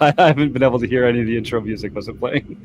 I haven't been able to hear any of the intro music. Was it playing?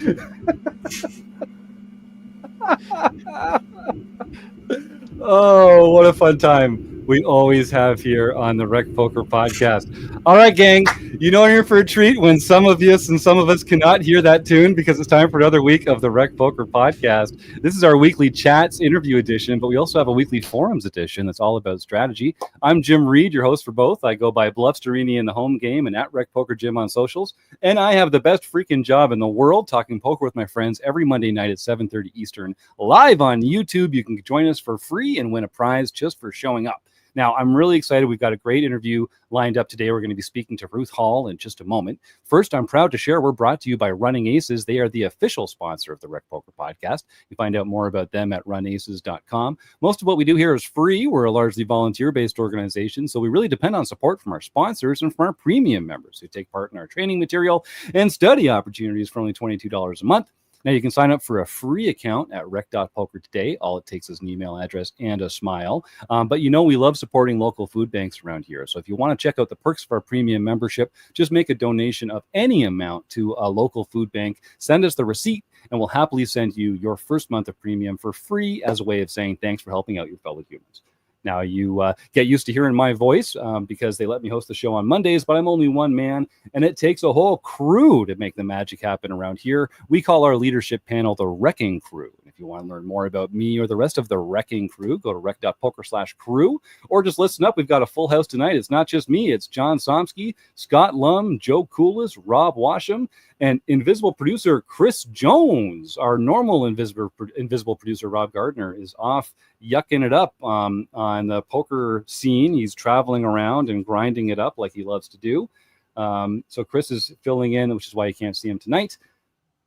Oh, what a fun time we always have here on the RecPoker Podcast. All right, gang, you know you're in for a treat when some of us and some of us cannot hear that tune because it's time for another week of the RecPoker Podcast. This is our weekly chats interview edition, but we also have a weekly forums edition that's all about strategy. I'm Jim Reid, your host for both. I go by Bluffsterini in the home game and at RecPoker Jim on socials. And I have the best freaking job in the world talking poker with my friends every Monday night at 7:30 Eastern, live on YouTube. You can join us for free and win a prize just for showing up. Now, I'm really excited. We've got a great interview lined up today. We're going to be speaking to Ruth Hall in just a moment. First, I'm proud to share we're brought to you by Running Aces. They are the official sponsor of the RecPoker Podcast. You find out more about them at runaces.com. Most of what we do here is free. We're a largely volunteer-based organization, so we really depend on support from our sponsors and from our premium members who take part in our training material and study opportunities for only $22 a month. Now, you can sign up for a free account at rec.poker today. All it takes is an email address and a smile. But you know we love supporting local food banks around here. So if you want to check out the perks of our premium membership, just make a donation of any amount to a local food bank. Send us the receipt, and we'll happily send you your first month of premium for free as a way of saying thanks for helping out your fellow humans. Now, you get used to hearing my voice because they let me host the show on Mondays, but I'm only one man, and it takes a whole crew to make the magic happen around here. We call our leadership panel the RECing Crew. If you want to learn more about me or the rest of the RECing Crew, go to rec.poker/crew, or just listen up. We've got a full house tonight. It's not just me. It's John Somsky, Scott Lum, Joe Coolis, Rob Washam, and invisible producer Chris Jones. Our normal invisible producer Rob Gardner is off yucking it up on the poker scene. He's traveling around and grinding it up like he loves to do. So Chris is filling in, which is why you can't see him tonight.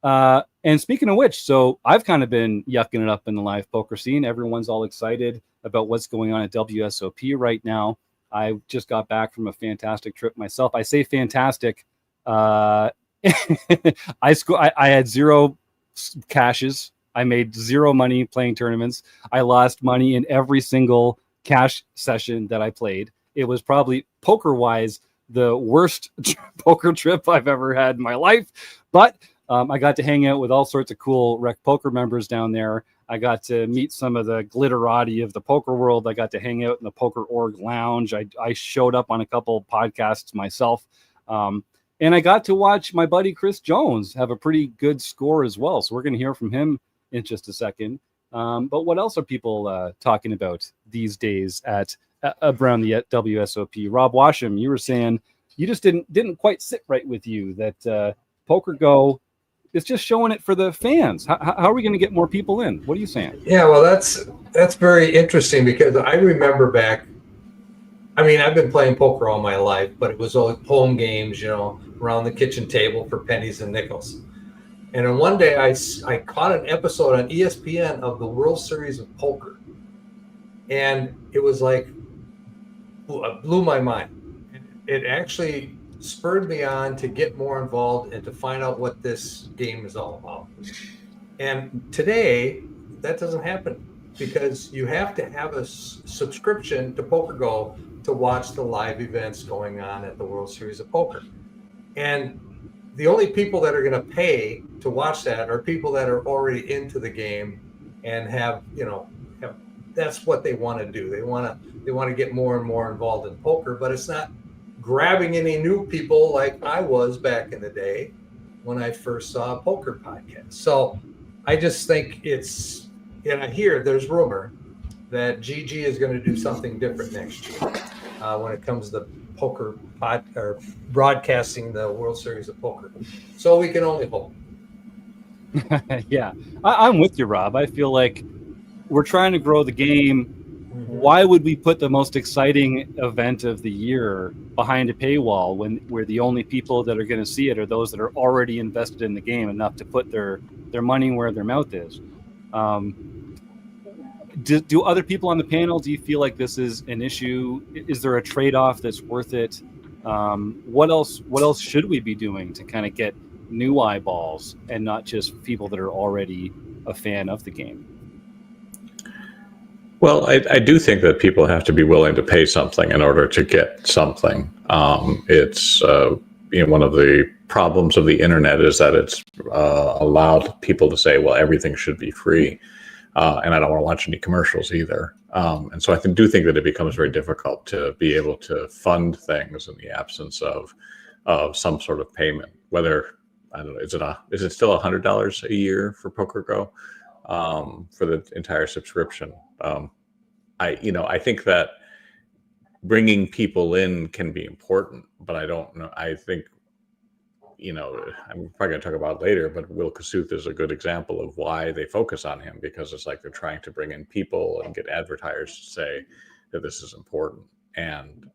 And speaking of which, so I've kind of been yucking it up in the live poker scene. Everyone's all excited about what's going on at WSOP right now. I just got back from a fantastic trip myself. I say fantastic. I had zero cashes. I made zero money playing tournaments. I lost money in every single cash session that I played. It was probably poker-wise the worst poker trip I've ever had in my life. But I got to hang out with all sorts of cool RecPoker members down there. I got to meet some of the glitterati of the poker world. I got to hang out in the Poker Org Lounge. I showed up on a couple podcasts myself. And I got to watch my buddy Chris Jones have a pretty good score as well. So we're going to hear from him in just a second. But what else are people talking about these days at around the WSOP? Rob Washam, you were saying you just didn't quite sit right with you that Poker Go is just showing it for the fans. How are we going to get more people in? What are you saying? Yeah, well, that's very interesting because I remember back. I mean, I've been playing poker all my life, but it was all home games, around the kitchen table for pennies and nickels. And then one day I caught an episode on ESPN of the World Series of Poker. And it was like, blew my mind. It actually spurred me on to get more involved and to find out what this game is all about. And today, that doesn't happen because you have to have a subscription to PokerGo to watch the live events going on at the World Series of Poker. And the only people that are going to pay to watch that are people that are already into the game and have that's what they want to do. They want to get more and more involved in poker, but it's not grabbing any new people like I was back in the day when I first saw a poker podcast. So I just think and I hear there's rumor that GG is going to do something different next year when it comes to poker or broadcasting the World Series of Poker. So we can only hope. Yeah, I'm with you, Rob. I feel like we're trying to grow the game. Why would we put the most exciting event of the year behind a paywall when we're the only people that are going to see it are those that are already invested in the game enough to put their money where their mouth is? Do other people on the panel, do you feel like this is an issue? Is there a trade-off that's worth it? What else should we be doing to kind of get new eyeballs and not just people that are already a fan of the game? Well, I do think that people have to be willing to pay something in order to get something. It's one of the problems of the internet is that it's allowed people to say, well, everything should be free. And I don't want to watch any commercials either. And so I do think that it becomes very difficult to be able to fund things in the absence of some sort of payment. Whether, I don't know, is it still $100 a year for Poker Go for the entire subscription? I think that bringing people in can be important, but I don't know. I think, I'm probably going to talk about it later, but Will Kasuth is a good example of why they focus on him, because it's like they're trying to bring in people and get advertisers to say that this is important. And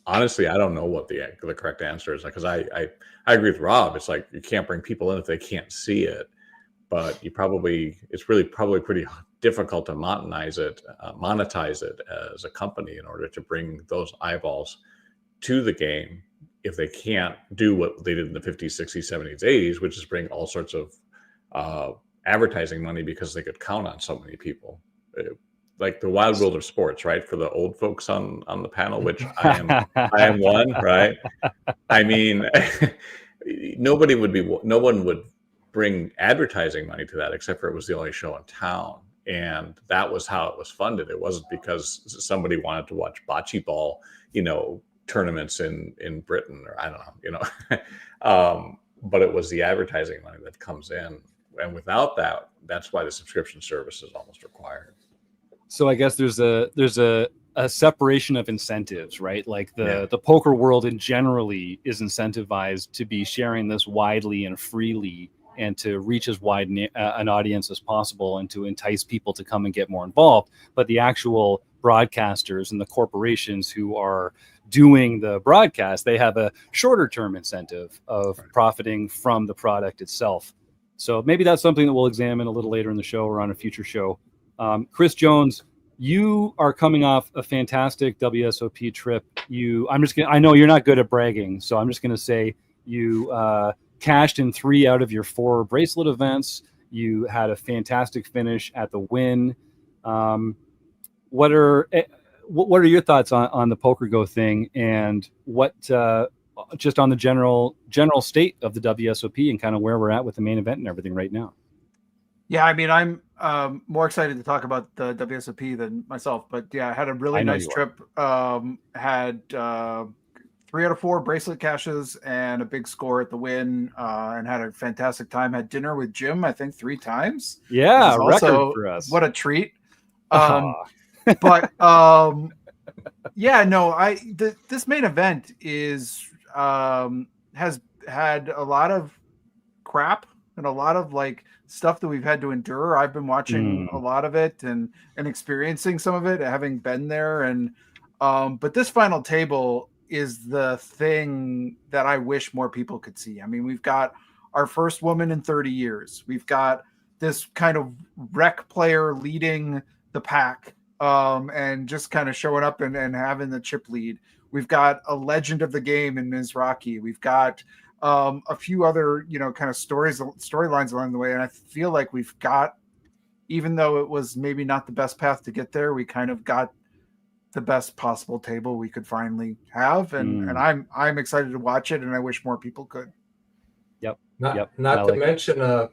honestly, I don't know what the correct answer is, because I agree with Rob. It's like you can't bring people in if they can't see it, but it's really probably pretty difficult to monetize it as a company in order to bring those eyeballs to the game if they can't do what they did in the 50s, 60s, 70s, 80s, which is bring all sorts of advertising money because they could count on so many people. Like the wild world of sports, right? For the old folks on the panel, which I am one, right? I mean, no one would bring advertising money to that, except for it was the only show in town. And that was how it was funded. It wasn't because somebody wanted to watch bocce ball, tournaments in Britain, or I don't know, but it was the advertising money that comes in. And without that, that's why the subscription service is almost required. So I guess there's a separation of incentives, right? Like the poker world in generally is incentivized to be sharing this widely and freely, and to reach as wide an audience as possible, and to entice people to come and get more involved. But the actual broadcasters and the corporations who are doing the broadcast, they have a shorter term incentive of profiting from the product itself. So maybe that's something that we'll examine a little later in the show or on a future show. Chris Jones, you are coming off a fantastic WSOP trip. I know you're not good at bragging, so I'm just going to say you cashed in 3 out of your 4 bracelet events. You had a fantastic finish at the Win. What are your thoughts on the Poker Go thing, and what just on the general state of the WSOP and kind of where we're at with the main event and everything right now? Yeah, I mean, I'm more excited to talk about the WSOP than myself, but yeah, I had a really nice trip. Had 3 out of 4 bracelet caches and a big score at the Win, and had a fantastic time. Had dinner with Jim, I think 3 times. Yeah, record for us. What a treat. But yeah, no, this main event has had a lot of crap and a lot of like stuff that we've had to endure. I've been watching a lot of it and experiencing some of it, having been there. And but this final table is the thing that I wish more people could see. I mean, we've got our first woman in 30 years. We've got this kind of rec player leading the pack, and just kind of showing up and having the chip lead. We've got a legend of the game in Ms. Rocky. We've got a few other, kind of storylines along the way. And I feel like we've got, even though it was maybe not the best path to get there, we kind of got the best possible table we could finally have. And I'm excited to watch it, and I wish more people could. Yep. Not to mention a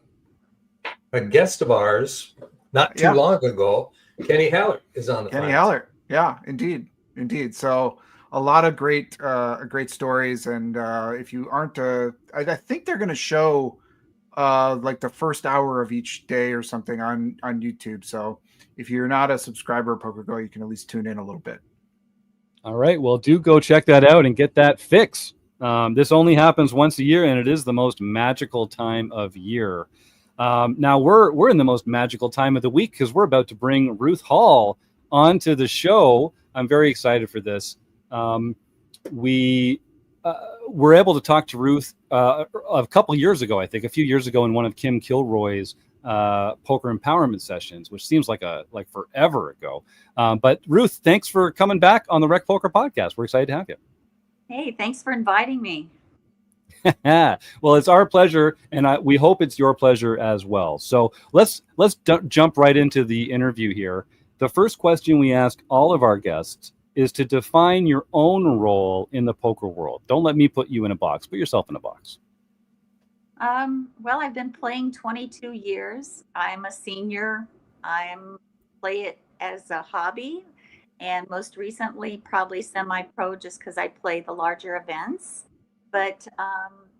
guest of ours not too long ago, Kenny Hallert is on the Kenny Hallert. Yeah, indeed. So a lot of great stories. And if you aren't, I think they're going to show like the first hour of each day or something on YouTube. So if you're not a subscriber of Poker Go, you can at least tune in a little bit. All right. Well, do go check that out and get that fix. This only happens once a year, and it is the most magical time of year. Now we're in the most magical time of the week, because we're about to bring Ruth Hall onto the show. I'm very excited for this. We were able to talk to Ruth a couple years ago, I think a few years ago, in one of Kim Kilroy's poker empowerment sessions, which seems like forever ago. But Ruth, thanks for coming back on the RecPoker Podcast. We're excited to have you. Hey, thanks for inviting me. Well, it's our pleasure, and we hope it's your pleasure as well. So let's jump right into the interview here. The first question we ask all of our guests is to define your own role in the poker world. Don't let me put you in a box. Put yourself in a box. Well, I've been playing 22 years. I'm a senior. Play it as a hobby, and most recently, probably semi-pro, just because I play the larger events. But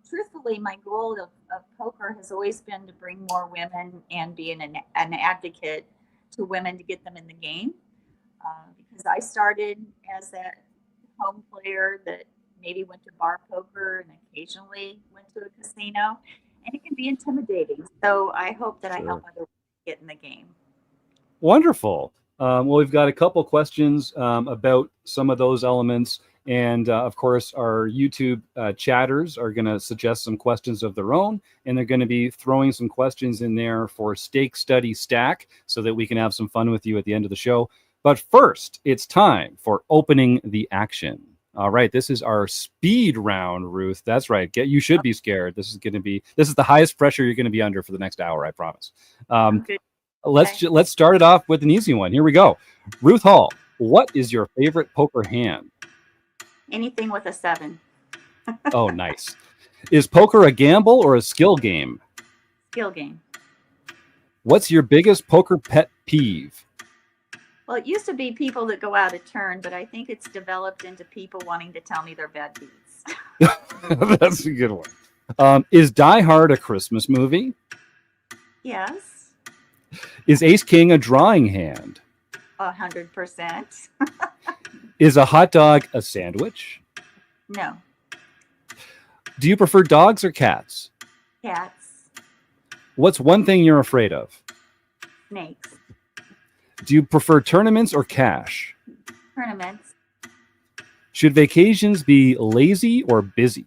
truthfully, my goal of poker has always been to bring more women and be an advocate to women to get them in the game. Because I started as that home player that maybe went to bar poker and occasionally went to a casino, and it can be intimidating. So I hope that I help other women get in the game. Wonderful. Well, we've got a couple questions about some of those elements. And of course, our YouTube chatters are going to suggest some questions of their own. And they're going to be throwing some questions in there for Stake Study Stack so that we can have some fun with you at the end of the show. But first, it's time for opening the action. All right, this is our speed round, Ruth. That's right. You should be scared. This is the highest pressure you're going to be under for the next hour, I promise. Let's start it off with an easy one. Here we go. Ruth Hall, what is your favorite poker hand? Anything with a 7. Oh, nice. Is poker a gamble or a skill game? Skill game. What's your biggest poker pet peeve? Well, it used to be people that go out of turn, but I think it's developed into people wanting to tell me their bad deeds. That's a good one. Is Die Hard a Christmas movie? Yes. Is Ace King a drawing hand? 100%. Is a hot dog a sandwich? No. Do you prefer dogs or cats? Cats. What's one thing you're afraid of? Snakes. Do you prefer tournaments or cash? Tournaments. Should vacations be lazy or busy?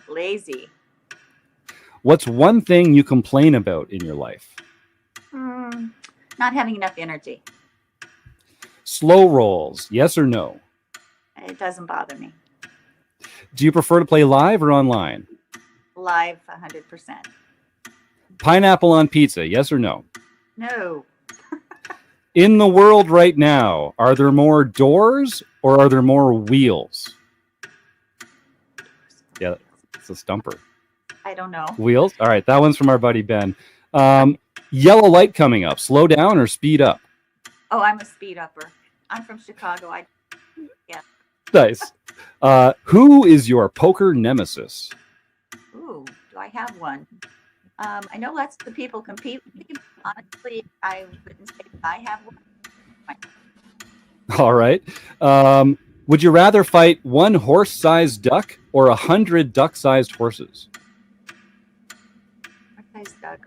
Lazy. What's one thing you complain about in your life? Not having enough energy. Slow rolls, yes or no? It doesn't bother me. Do you prefer to play live or online? Live, 100%. Pineapple on pizza, yes or no? No. In the world right now, are there more doors or are there more wheels? Yeah, it's a stumper. I don't know. Wheels? All right, that one's from our buddy Ben. Yellow light coming up. Slow down or speed up? Oh, I'm a speed upper. I'm from Chicago. Nice. Who is your poker nemesis? Ooh, do I have one? I know lots of people compete with me. Honestly, I wouldn't say that I have one. All right. Would you rather fight one horse-sized duck or 100 duck-sized horses? Horse-sized duck.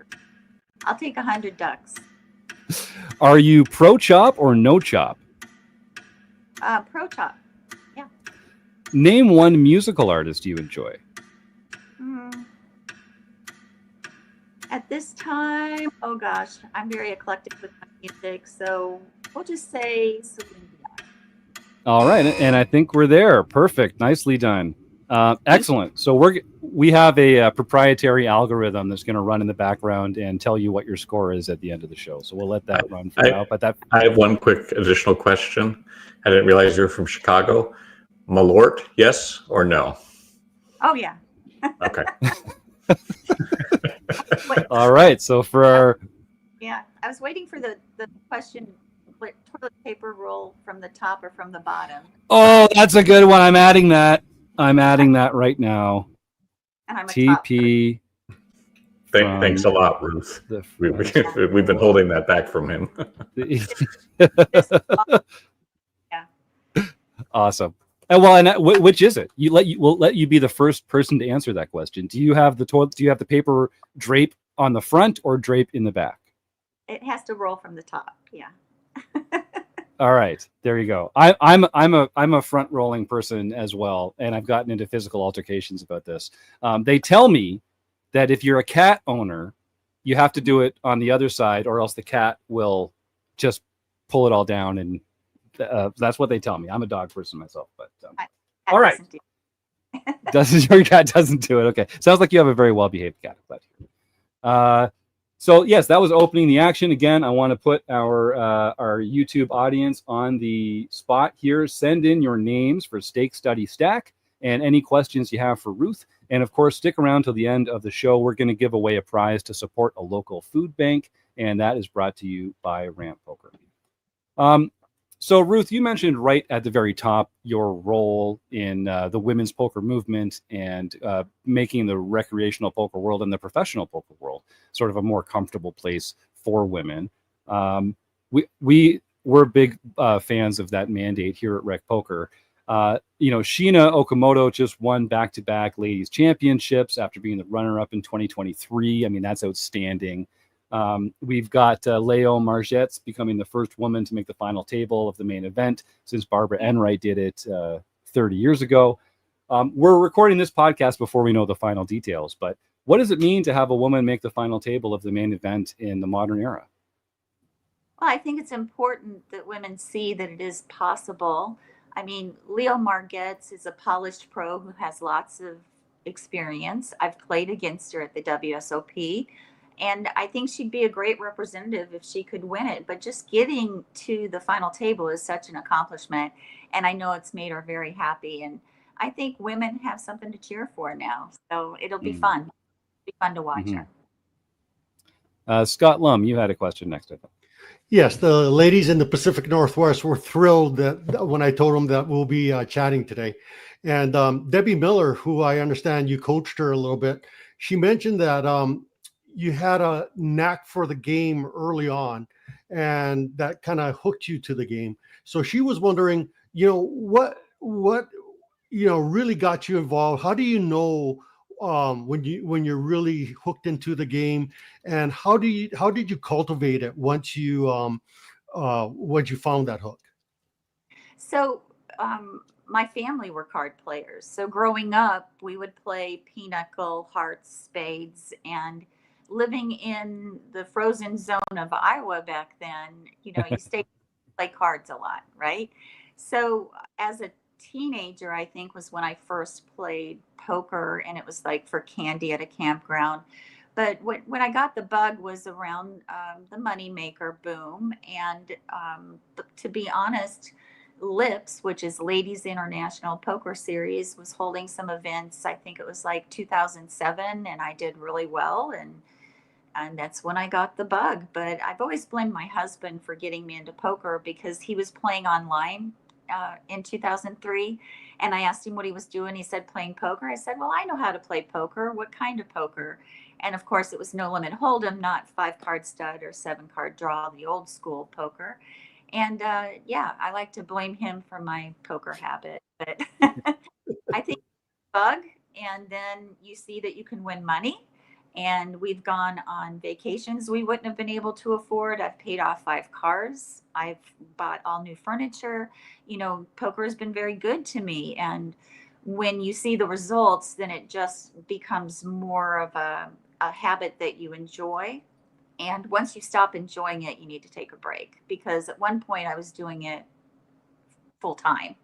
I'll take 100 ducks. Are you pro chop or no chop? Pro chop. Yeah. Name one musical artist you enjoy. At this time, oh gosh, I'm very eclectic with my music, so we'll just say Celine Dion. All right, and I think we're there. Perfect, nicely done. Excellent. So we have a proprietary algorithm that's going to run in the background and tell you what your score is at the end of the show. So we'll let that run for now. But I have one quick additional question. I didn't realize you're from Chicago. Malort, yes or no? Oh yeah. Okay. All right. So for our I was waiting for the question. Toilet paper roll from the top or from the bottom? Oh, that's a good one. I'm adding that right now. And I'm a TP. Thanks a lot, Ruth. We've been holding that back from him. Yeah. Awesome. And which is it? We'll let you be the first person to answer that question. Do you have the paper drape on the front or drape in the back? It has to roll from the top. Yeah. All right, there you go. I'm a front rolling person as well, and I've gotten into physical altercations about this. They tell me that if you're a cat owner, you have to do it on the other side, or else the cat will just pull it all down, and that's what they tell me. I'm a dog person myself, but all right. Your cat doesn't do it? Okay, sounds like you have a very well behaved cat. So yes, that was opening the action. Again, I want to put our YouTube audience on the spot here. Send in your names for Stake Study Stack and any questions you have for Ruth. And of course, stick around till the end of the show. We're going to give away a prize to support a local food bank, and that is brought to you by Ramp Poker. So Ruth, you mentioned right at the very top your role in the women's poker movement and making the recreational poker world and the professional poker world sort of a more comfortable place for women. We're big fans of that mandate here at RecPoker. Sheena Okamoto just won back-to-back ladies championships after being the runner-up in 2023. I mean, that's outstanding. We've got Leo Margetts becoming the first woman to make the final table of the main event since Barbara Enright did it 30 years ago. We're recording this podcast before we know the final details, but what does it mean to have a woman make the final table of the main event in the modern era? Well, I think it's important that women see that it is possible. I mean, Leo Margetts is a polished pro who has lots of experience. I've played against her at the WSOP. And I think she'd be a great representative if she could win it. But just getting to the final table is such an accomplishment. And I know it's made her very happy. And I think women have something to cheer for now. So it'll be fun. It'll be fun to watch her. Scott Lum, you had a question next, I think. Yes, the ladies in the Pacific Northwest were thrilled that when I told them that we'll be chatting today. And Debbie Miller, who I understand you coached her a little bit, she mentioned that you had a knack for the game early on, and that kind of hooked you to the game. So she was wondering, what really got you involved? How do you know when you're really hooked into the game, and how did you cultivate it once you found that hook? So my family were card players. So growing up, we would play pinochle, hearts, spades, and living in the frozen zone of Iowa back then, you stayed play cards a lot, right? So as a teenager, I think was when I first played poker, and it was like for candy at a campground. But when I got the bug was around the moneymaker boom. And to be honest, LIPS, which is Ladies International Poker Series, was holding some events. I think it was like 2007, and I did really well. And that's when I got the bug. But I've always blamed my husband for getting me into poker because he was playing online in 2003. And I asked him what he was doing. He said, playing poker. I said, well, I know how to play poker. What kind of poker? And of course, it was no limit hold'em, not 5-card stud or 7-card draw, the old school poker. And I like to blame him for my poker habit. But I think bug, and then you see that you can win money. And we've gone on vacations we wouldn't have been able to afford. I've paid off 5 cars. I've bought all new furniture. Poker has been very good to me. And when you see the results, then it just becomes more of a habit that you enjoy. And once you stop enjoying it, you need to take a break. Because at one point I was doing it full time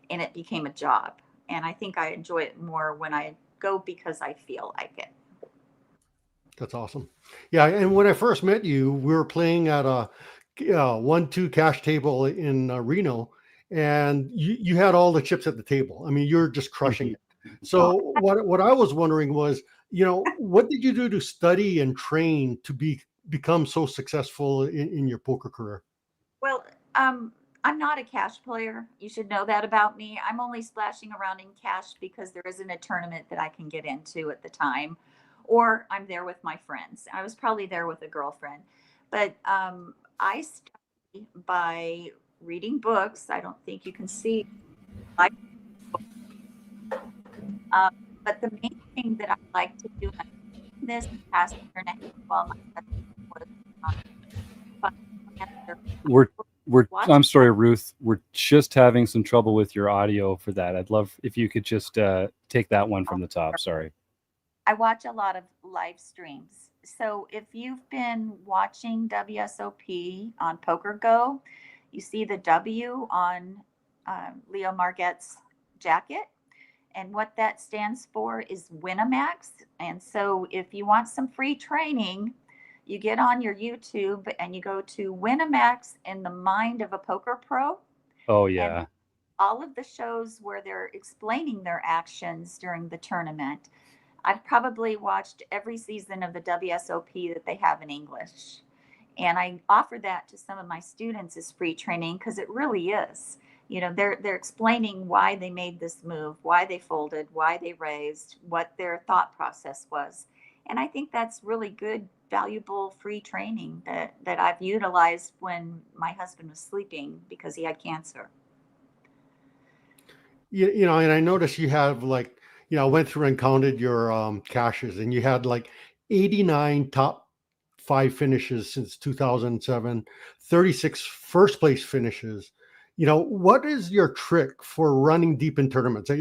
and it became a job. And I think I enjoy it more when I go because I feel like it. That's awesome. Yeah. And when I first met you, we were playing at a 1-2 cash table in Reno, and you had all the chips at the table. I mean, you're just crushing it. So what I was wondering was, what did you do to study and train to become so successful in your poker career? Well, I'm not a cash player. You should know that about me. I'm only splashing around in cash because there isn't a tournament that I can get into at the time, or I'm there with my friends. I was probably there with a girlfriend. But I study by reading books. I don't think you can see. But the main thing that I like to do in this past year and a half while my husband was I'm sorry, Ruth. We're just having some trouble with your audio for that. I'd love if you could just take that one from the top. Sorry. I watch a lot of live streams. So if you've been watching WSOP on Poker Go, you see the W on Leo Margetts' jacket. And what that stands for is Winamax. And so if you want some free training, You get on your YouTube and you go to Winamax in the Mind of a Poker Pro. Oh And yeah. all of the shows where they're explaining their actions during the tournament. I've probably watched every season of the WSOP that they have in English. And I offer that to some of my students as free training because it really is. They're explaining why they made this move, why they folded, why they raised, what their thought process was. And I think that's really good, valuable free training that I've utilized when my husband was sleeping because he had cancer. And I noticed you have like, I went through and counted your caches, and you had like 89 top 5 finishes since 2007, 36 first place finishes. What is your trick for running deep in tournaments?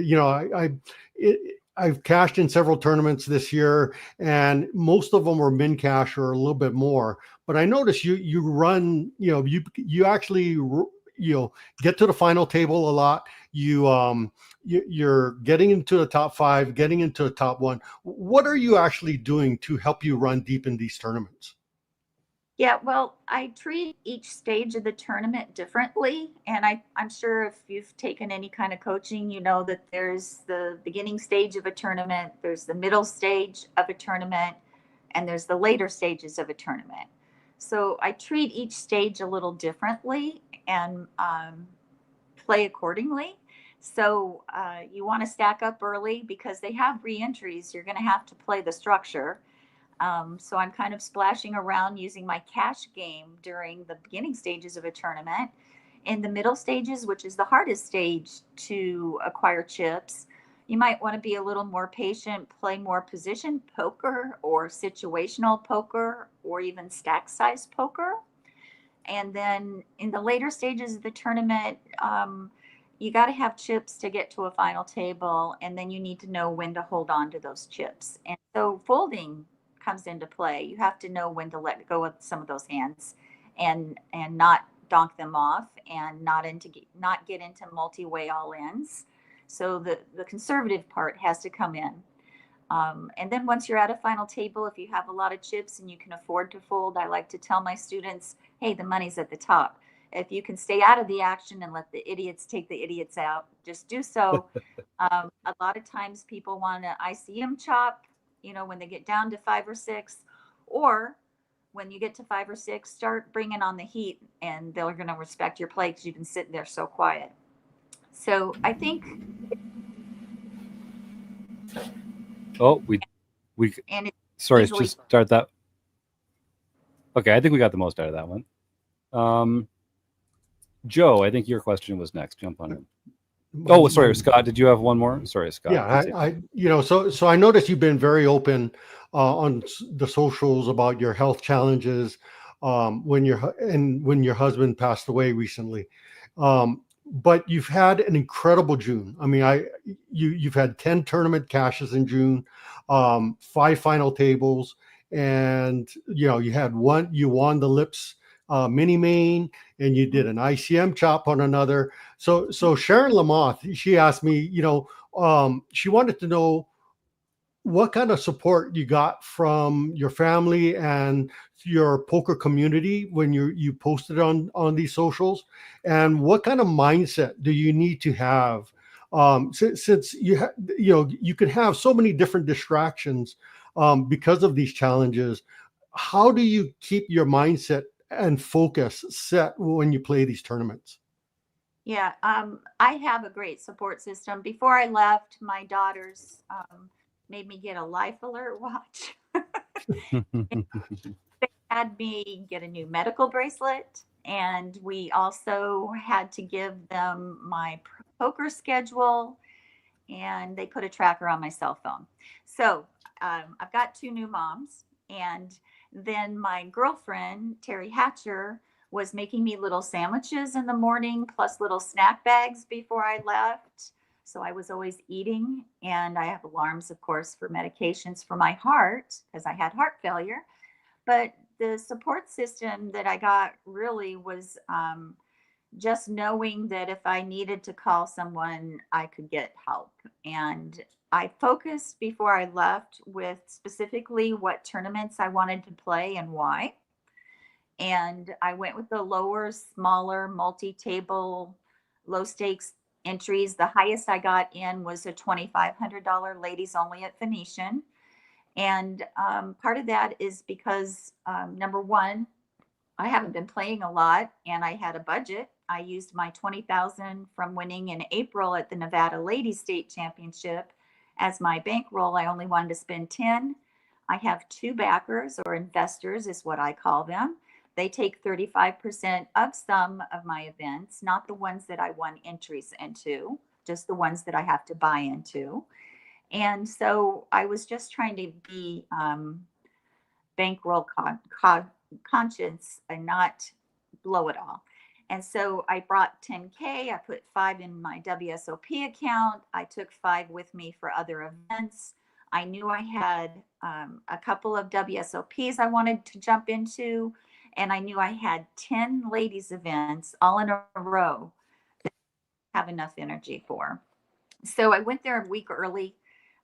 I've cashed in several tournaments this year, and most of them were min cash or a little bit more. But I noticed you run, you actually get to the final table a lot. You're getting into the top 5, getting into the top 1. What are you actually doing to help you run deep in these tournaments? Yeah, well, I treat each stage of the tournament differently. And I'm sure if you've taken any kind of coaching, you know that there's the beginning stage of a tournament, there's the middle stage of a tournament, and there's the later stages of a tournament. So I treat each stage a little differently and play accordingly. So you want to stack up early because they have re-entries. You're going to have to play the structure. So I'm kind of splashing around using my cash game during the beginning stages of a tournament. In the middle stages, which is the hardest stage to acquire chips, you might want to be a little more patient, play more position poker or situational poker or even stack size poker. And then in the later stages of the tournament, you got to have chips to get to a final table, and then you need to know when to hold on to those chips. And so folding comes into play. You have to know when to let go of some of those hands and not donk them off and not get into multi-way all-ins. So the conservative part has to come in. And then once you're at a final table, if you have a lot of chips and you can afford to fold, I like to tell my students, hey, the money's at the top. If you can stay out of the action and let the idiots take the idiots out, just do so. A lot of times people want to ICM chop, when they get down to 5 or 6, or when you get to 5 or 6, start bringing on the heat, and they're going to respect your play because you've been sitting there so quiet. So I think. Oh, we. And sorry, just start that. Okay, I think we got the most out of that one. Joe, I think your question was next. Jump on it. Oh, sorry, Scott. Did you have one more? Sorry, Scott. Yeah, so I noticed you've been very open on the socials about your health challenges when your husband passed away recently. But you've had an incredible June. I mean, you've had 10 tournament cashes in June, 5 final tables, and you won the Lips mini main, and you did an ICM chop on another. So Sharon Lamoth, she asked me, she wanted to know what kind of support you got from your family and your poker community when you posted on these socials, and what kind of mindset do you need to have since you can have so many different distractions because of these challenges. How do you keep your mindset and focus set when you play these tournaments? Yeah, I have a great support system. Before I left, my daughters made me get a life alert watch. They had me get a new medical bracelet, and we also had to give them my poker schedule, and they put a tracker on my cell phone. So I've got 2 new moms, and then my girlfriend, Terry Hatcher, was making me little sandwiches in the morning, plus little snack bags before I left. So I was always eating, and I have alarms, of course, for medications for my heart because I had heart failure. But the support system that I got really was just knowing that if I needed to call someone, I could get help. And I focused before I left with specifically what tournaments I wanted to play and why. And I went with the lower, smaller, multi-table, low stakes entries. The highest I got in was a $2,500 ladies only at Venetian. And part of that is because number one, I haven't been playing a lot and I had a budget. I used my 20,000 from winning in April at the Nevada Ladies State Championship as my bankroll. I only wanted to spend 10. I have two backers, or investors is what I call them. They take 35% of some of my events, not the ones that I won entries into, just the ones that I have to buy into. And so I was just trying to be bankroll conscious and not blow it all. And so I brought 10K, I put 5 in my WSOP account. I took 5 with me for other events. I knew I had a couple of WSOPs I wanted to jump into, and I knew I had 10 ladies events all in a row that I have enough energy for. So I went there a week early.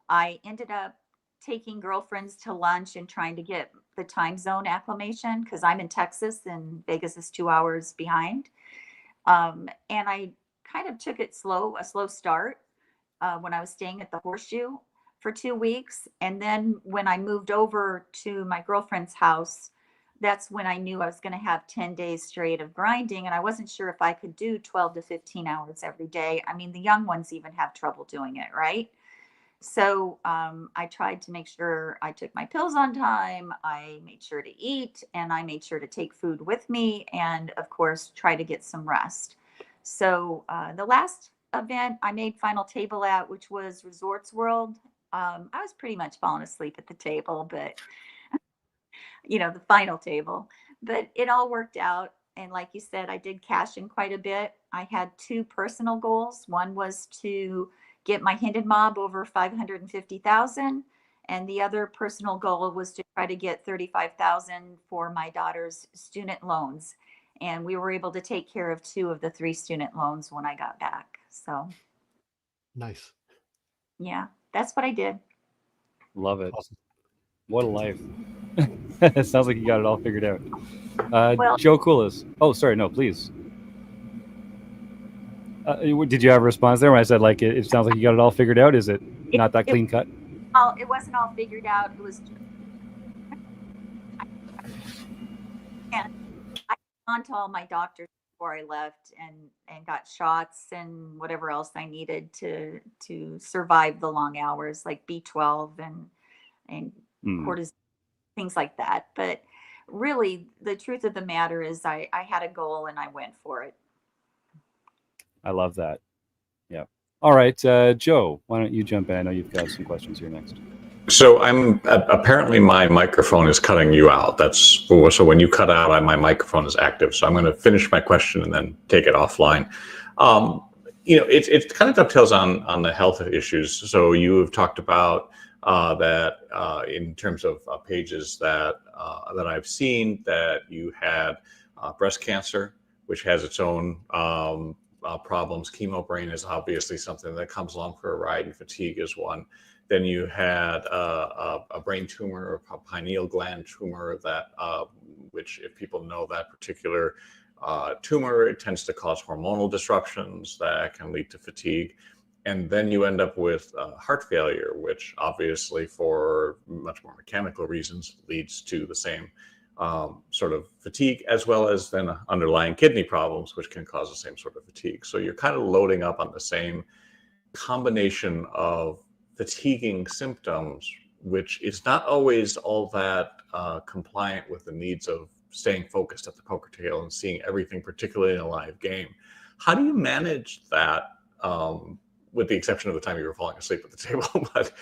I ended up taking girlfriends to lunch and trying to get the time zone acclimation because I'm in Texas and Vegas is 2 hours behind. And I kind of took it slow, a slow start when I was staying at the Horseshoe for 2 weeks. And then when I moved over to my girlfriend's house, that's when I knew I was going to have 10 days straight of grinding. And I wasn't sure if I could do 12 to 15 hours every day. I mean, the young ones even have trouble doing it, right? So I tried to make sure I took my pills on time. I made sure to eat, and I made sure to take food with me, and of course, try to get some rest. So the last event I made final table at, which was Resorts World, I was pretty much falling asleep at the table, but the final table. But it all worked out. And like you said, I did cash in quite a bit. I had 2 personal goals. One was to get my Hendon Mob over 550,000. And the other personal goal was to try to get 35,000 for my daughter's student loans. And we were able to take care of 2 of the 3 student loans when I got back. So Nice. yeah, that's what I did. Love it. Awesome. What a life. It sounds like you got it all figured out. Well- Joe Coolis. Oh, sorry. No, please. Did you have a response there when I said, like, it sounds like you got it all figured out? Is it not that clean cut? It wasn't all figured out. It was, and I went on to all my doctors before I left and got shots and whatever else I needed to survive the long hours, like B12 and cortisone, things like that. But really, the truth of the matter is I had a goal and I went for it. I love that. Yeah. All right, Joe, why don't you jump in? I know you've got some questions here next. So I'm apparently my microphone is cutting you out. So when you cut out, my microphone is active. So I'm going to finish my question and then take it offline. It kind of dovetails on the health issues. So you have talked about that in terms of pages that I've seen, that you had breast cancer, which has its own problems. Chemo brain is obviously something that comes along for a ride, and fatigue is one. Then you had a brain tumor, a pineal gland tumor, that which, if people know that particular tumor, it tends to cause hormonal disruptions that can lead to fatigue. And then you end up with heart failure, which obviously, for much more mechanical reasons, leads to the same sort of fatigue, as well as then underlying kidney problems, which can cause the same sort of fatigue. So you're kind of loading up on the same combination of fatiguing symptoms, which is not always all that compliant with the needs of staying focused at the poker table and seeing everything, particularly in a live game. How do you manage that, with the exception of the time you were falling asleep at the table, but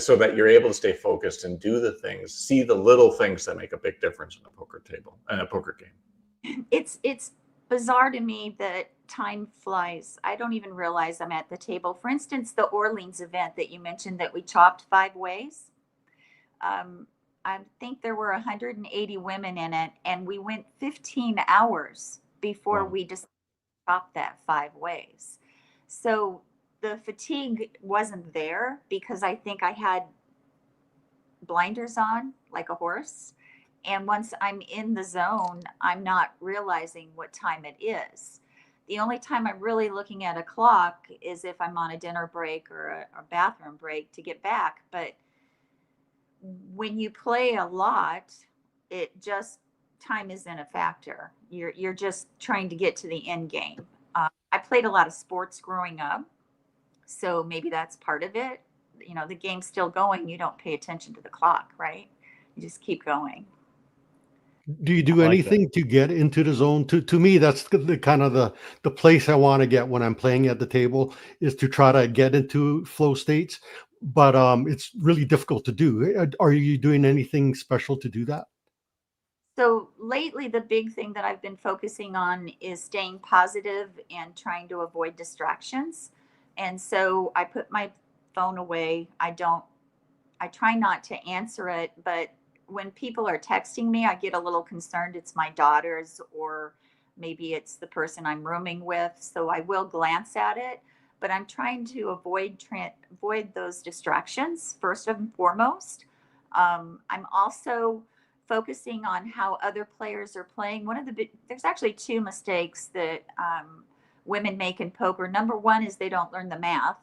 so that you're able to stay focused and do the things, see the little things that make a big difference in a poker table and a poker game? It's bizarre to me that time flies. I don't even realize I'm at the table. For instance, the Orleans event that you mentioned that we chopped 5 ways. I think there were 180 women in it, and we went 15 hours before Wow. we just stopped that 5 ways. So the fatigue wasn't there because I think I had blinders on like a horse. And once I'm in the zone, I'm not realizing what time it is. The only time I'm really looking at a clock is if I'm on a dinner break or a bathroom break to get back. But when you play a lot, it just time isn't a factor. You're just trying to get to the end game. I played a lot of sports growing up, so maybe that's part of it. You know, the game's still going. You don't pay attention to the clock, right? You just keep going. Do you do I like anything to get into the zone? To me, that's the kind of the place I want to get when I'm playing at the table, is to try to get into flow states. But it's really difficult to do. Are you doing anything special to do that? So lately, the big thing that I've been focusing on is staying positive and trying to avoid distractions. And so I put my phone away. I try not to answer it, but when people are texting me, I get a little concerned. It's my daughters, or maybe it's the person I'm rooming with. So I will glance at it, but I'm trying to avoid those distractions first and foremost. I'm also focusing on how other players are playing. There's actually 2 mistakes that women make in poker. Number one is they don't learn the math.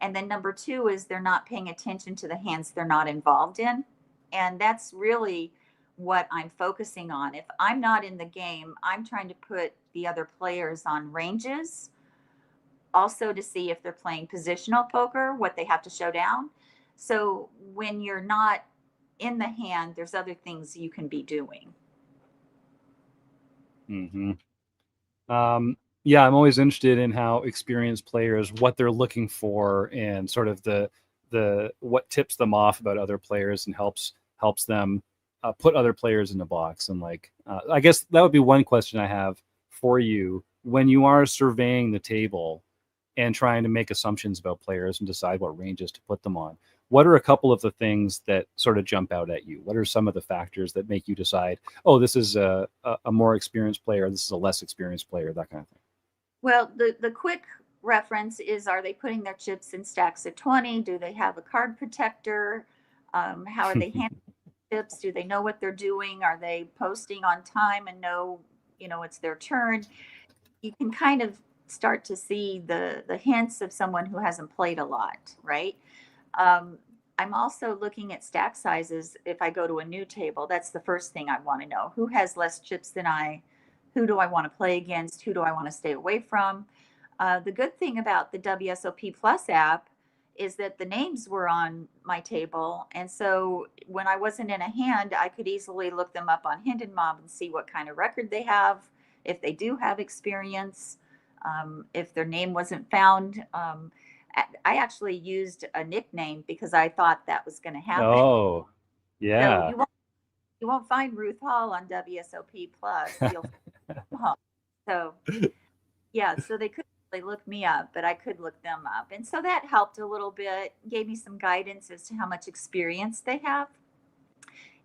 And then number 2 is they're not paying attention to the hands they're not involved in. And that's really what I'm focusing on. If I'm not in the game, I'm trying to put the other players on ranges, also to see if they're playing positional poker, what they have to show down. So when you're not in the hand, there's other things you can be doing. Mm-hmm. Yeah, I'm always interested in how experienced players, what they're looking for, and sort of the what tips them off about other players and helps them put other players in the box. And like, I guess that would be one question I have for you when you are surveying the table and trying to make assumptions about players and decide what ranges to put them on. What are a couple of the things that sort of jump out at you? What are some of the factors that make you decide, oh, this is a more experienced player, this is a less experienced player, that kind of thing? Well, the quick reference is, are they putting their chips in stacks of 20? Do they have a card protector? How are they handling chips? Do they know what they're doing? Are they posting on time and know, it's their turn? You can kind of start to see the hints of someone who hasn't played a lot, right? I'm also looking at stack sizes. If I go to a new table, that's the first thing I want to know. Who has less chips than I? Who do I want to play against? Who do I want to stay away from? The good thing about the WSOP Plus app is that the names were on my table. And so when I wasn't in a hand, I could easily look them up on Hind and Mob and see what kind of record they have, if they do have experience, if their name wasn't found. I actually used a nickname because I thought that was going to happen. Oh, yeah. So you won't find Ruth Hall on WSOP Plus. You'll find Hall. So yeah, so they couldn't really look me up, but I could look them up. And so that helped a little bit, gave me some guidance as to how much experience they have.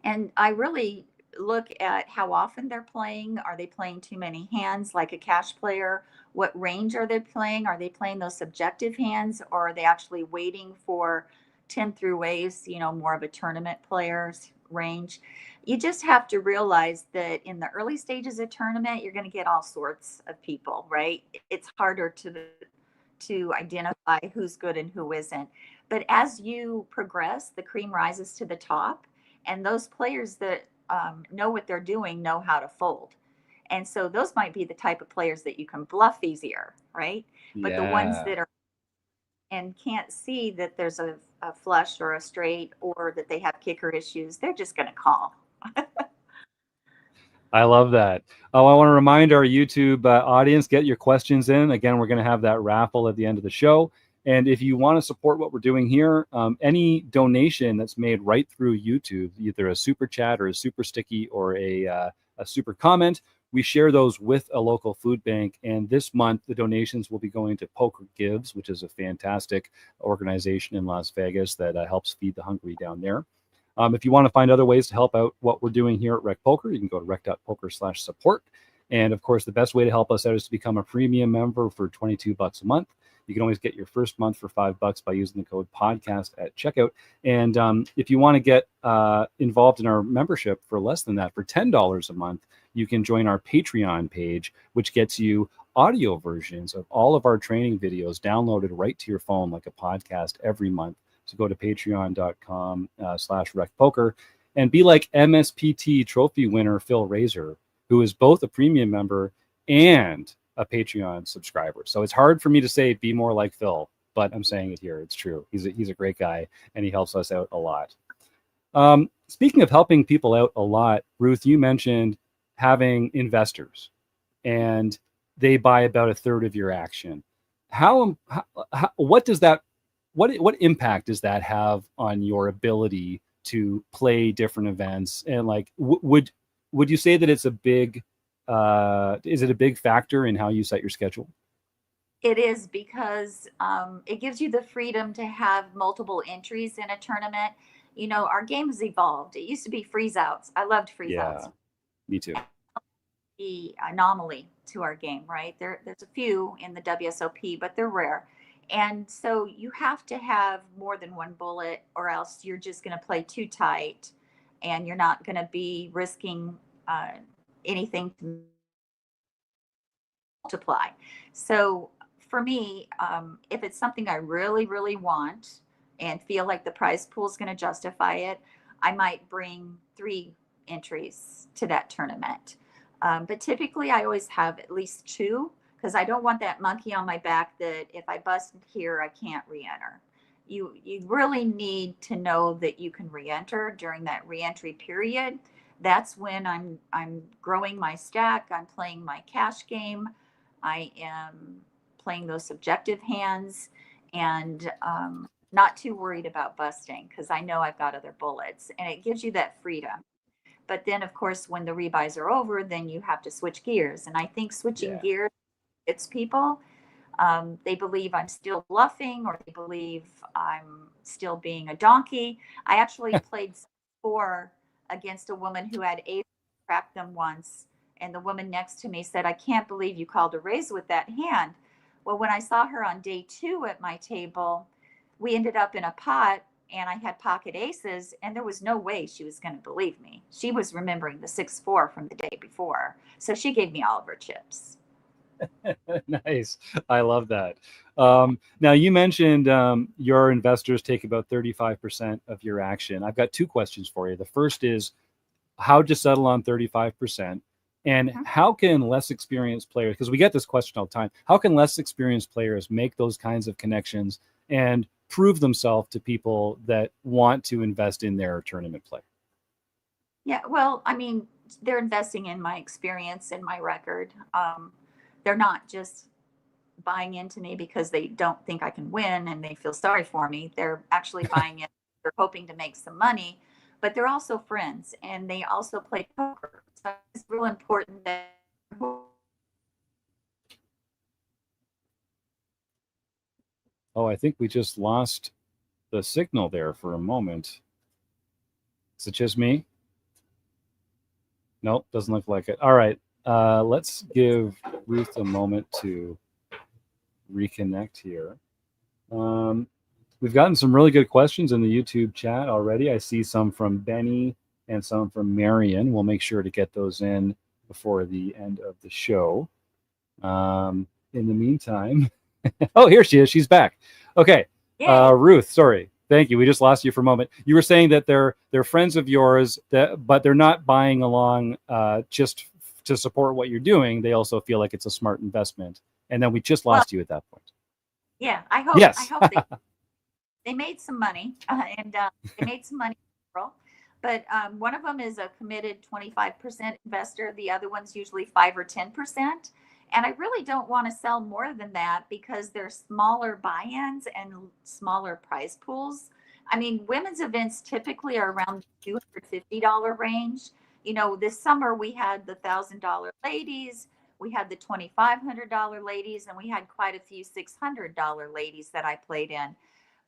And I really look at how often they're playing. Are they playing too many hands like a cash player? What range are they playing? Are they playing those subjective hands, or are they actually waiting for 10 through ways, more of a tournament player's range? You just have to realize that in the early stages of tournament, you're going to get all sorts of people, right? It's harder to identify who's good and who isn't. But as you progress, the cream rises to the top, and those players that know what they're doing know how to fold. And so those might be the type of players that you can bluff easier, right? But the ones that are and can't see that there's a flush or a straight, or that they have kicker issues, they're just going to call. I love that. Oh, I want to remind our YouTube audience, get your questions in. Again, we're going to have that raffle at the end of the show. And if you want to support what we're doing here, any donation that's made right through YouTube, either a super chat or a super sticky or a super comment, we share those with a local food bank. And this month, the donations will be going to Poker Gives, which is a fantastic organization in Las Vegas that helps feed the hungry down there. If you want to find other ways to help out what we're doing here at RecPoker, you can go to rec.poker/support. And of course, the best way to help us out is to become a premium member for $22 a month. You can always get your first month for $5 by using the code podcast at checkout. And if you want to get involved in our membership for less than that, for $10 a month, you can join our Patreon page, which gets you audio versions of all of our training videos downloaded right to your phone like a podcast every month. So go to patreon.com/RecPoker and be like MSPT trophy winner Phil Razor, who is both a premium member and a Patreon subscriber. So it's hard for me to say be more like Phil, but I'm saying it here. It's true. He's a great guy, and he helps us out a lot. Speaking of helping people out a lot, Ruth, you mentioned having investors, and they buy about a third of your action. What impact does that have on your ability to play different events? And like, would you say that it's a big is it a big factor in how you set your schedule? It is, because it gives you the freedom to have multiple entries in a tournament. You know, our game has evolved. It used to be freeze outs. I loved freeze outs. Me too. The anomaly to our game, right? There's a few in the WSOP, but they're rare. And so you have to have more than one bullet, or else you're just going to play too tight, and you're not going to be risking anything to multiply. So for me, if it's something I really, really want and feel like the prize pool is going to justify it, I might bring 3 entries to that tournament. But typically I always have at least 2, because I don't want that monkey on my back that if I bust here, I can't re-enter. You really need to know that you can re-enter during that re-entry period. That's when I'm growing my stack. I'm playing my cash game. I am playing those subjective hands, and not too worried about busting, because I know I've got other bullets, and it gives you that freedom. But then, of course, when the rebuys are over, then you have to switch gears. And I think switching gears, it's people. They believe I'm still bluffing, or they believe I'm still being a donkey. I actually played 4 against a woman who had 8, cracked them once. And the woman next to me said, "I can't believe you called a raise with that hand." Well, when I saw her on day 2 at my table, we ended up in a pot, and I had pocket aces, and there was no way she was going to believe me. She was remembering the 6-4 from the day before. So she gave me all of her chips. Nice. I love that. Now, you mentioned your investors take about 35% of your action. I've got 2 questions for you. The first is, how'd you settle on 35%? And how can less experienced players, because we get this question all the time, how can less experienced players make those kinds of connections and prove themselves to people that want to invest in their tournament play? Yeah, well, I mean, they're investing in my experience and my record. They're not just buying into me because they don't think I can win and they feel sorry for me. They're actually buying in. They're hoping to make some money, but they're also friends, and they also play poker. So it's real important that. Oh, I think we just lost the signal there for a moment. Is it just me? Nope, doesn't look like it. All right, let's give Ruth a moment to reconnect here. We've gotten some really good questions in the YouTube chat already. I see some from Benny and some from Marion. We'll make sure to get those in before the end of the show. In the meantime, oh, here she is. She's back. Okay, Ruth, sorry. Thank you. We just lost you for a moment. You were saying that they're friends of yours, but they're not buying along just to support what you're doing. They also feel like it's a smart investment. And then we just lost you at that point. Yeah, I hope. Yes. I hope they made some money, and they made some money. But one of them is a committed 25% investor. The other one's usually 5 or 10%. And I really don't want to sell more than that, because they're smaller buy-ins and smaller prize pools. I mean, women's events typically are around the $250 range. You know, this summer we had the $1,000 ladies, we had the $2,500 ladies, and we had quite a few $600 ladies that I played in.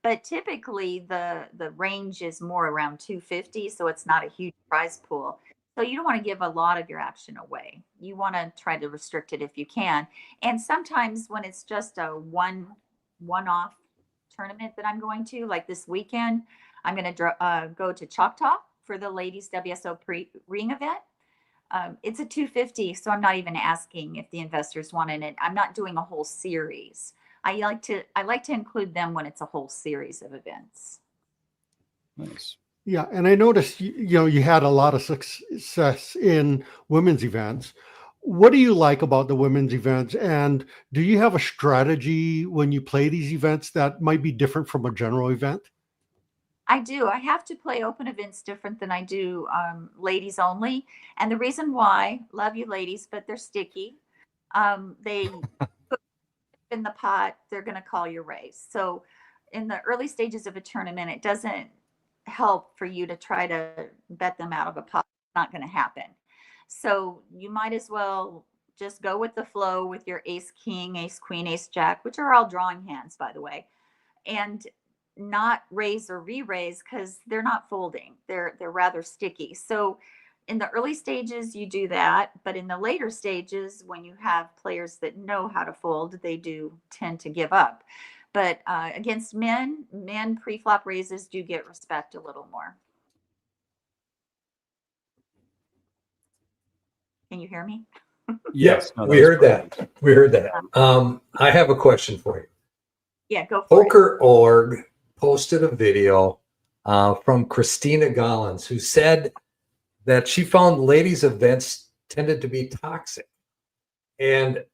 But typically the range is more around $250, so it's not a huge prize pool. So you don't want to give a lot of your action away. You want to try to restrict it if you can. And sometimes when it's just a one-off tournament that I'm going to, like this weekend, I'm going to go to Choctaw for the ladies WSO ring event. It's a 250, so I'm not even asking if the investors want in it. I'm not doing a whole series. I like to include them when it's a whole series of events. Nice. Yeah, and I noticed you had a lot of success in women's events. What do you like about the women's events, and do you have a strategy when you play these events that might be different from a general event? I do. I have to play open events different than I do ladies only. And the reason why, love you ladies, but they're sticky. They put in the pot, they're going to call your race. So in the early stages of a tournament, it doesn't help for you to try to bet them out of a pot. It's not going to happen. So you might as well just go with the flow with your ace king, ace queen, ace jack, which are all drawing hands, by the way, and not raise or re-raise because they're not folding. They're rather sticky. So in the early stages, you do that, but in the later stages, when you have players that know how to fold, they do tend to give up. But against men pre-flop raises do get respect a little more. Can you hear me? Yes, no, we heard that. We heard that. I have a question for you. Yeah, go for it. Poker.org posted a video from Christina Gollins, who said that she found ladies' events tended to be toxic. And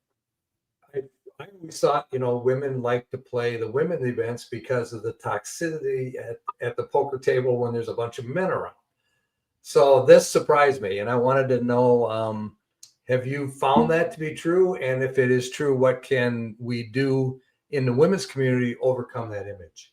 I always thought, women like to play the women's events because of the toxicity at the poker table when there's a bunch of men around. So this surprised me, and I wanted to know, have you found that to be true? And if it is true, what can we do in the women's community to overcome that image?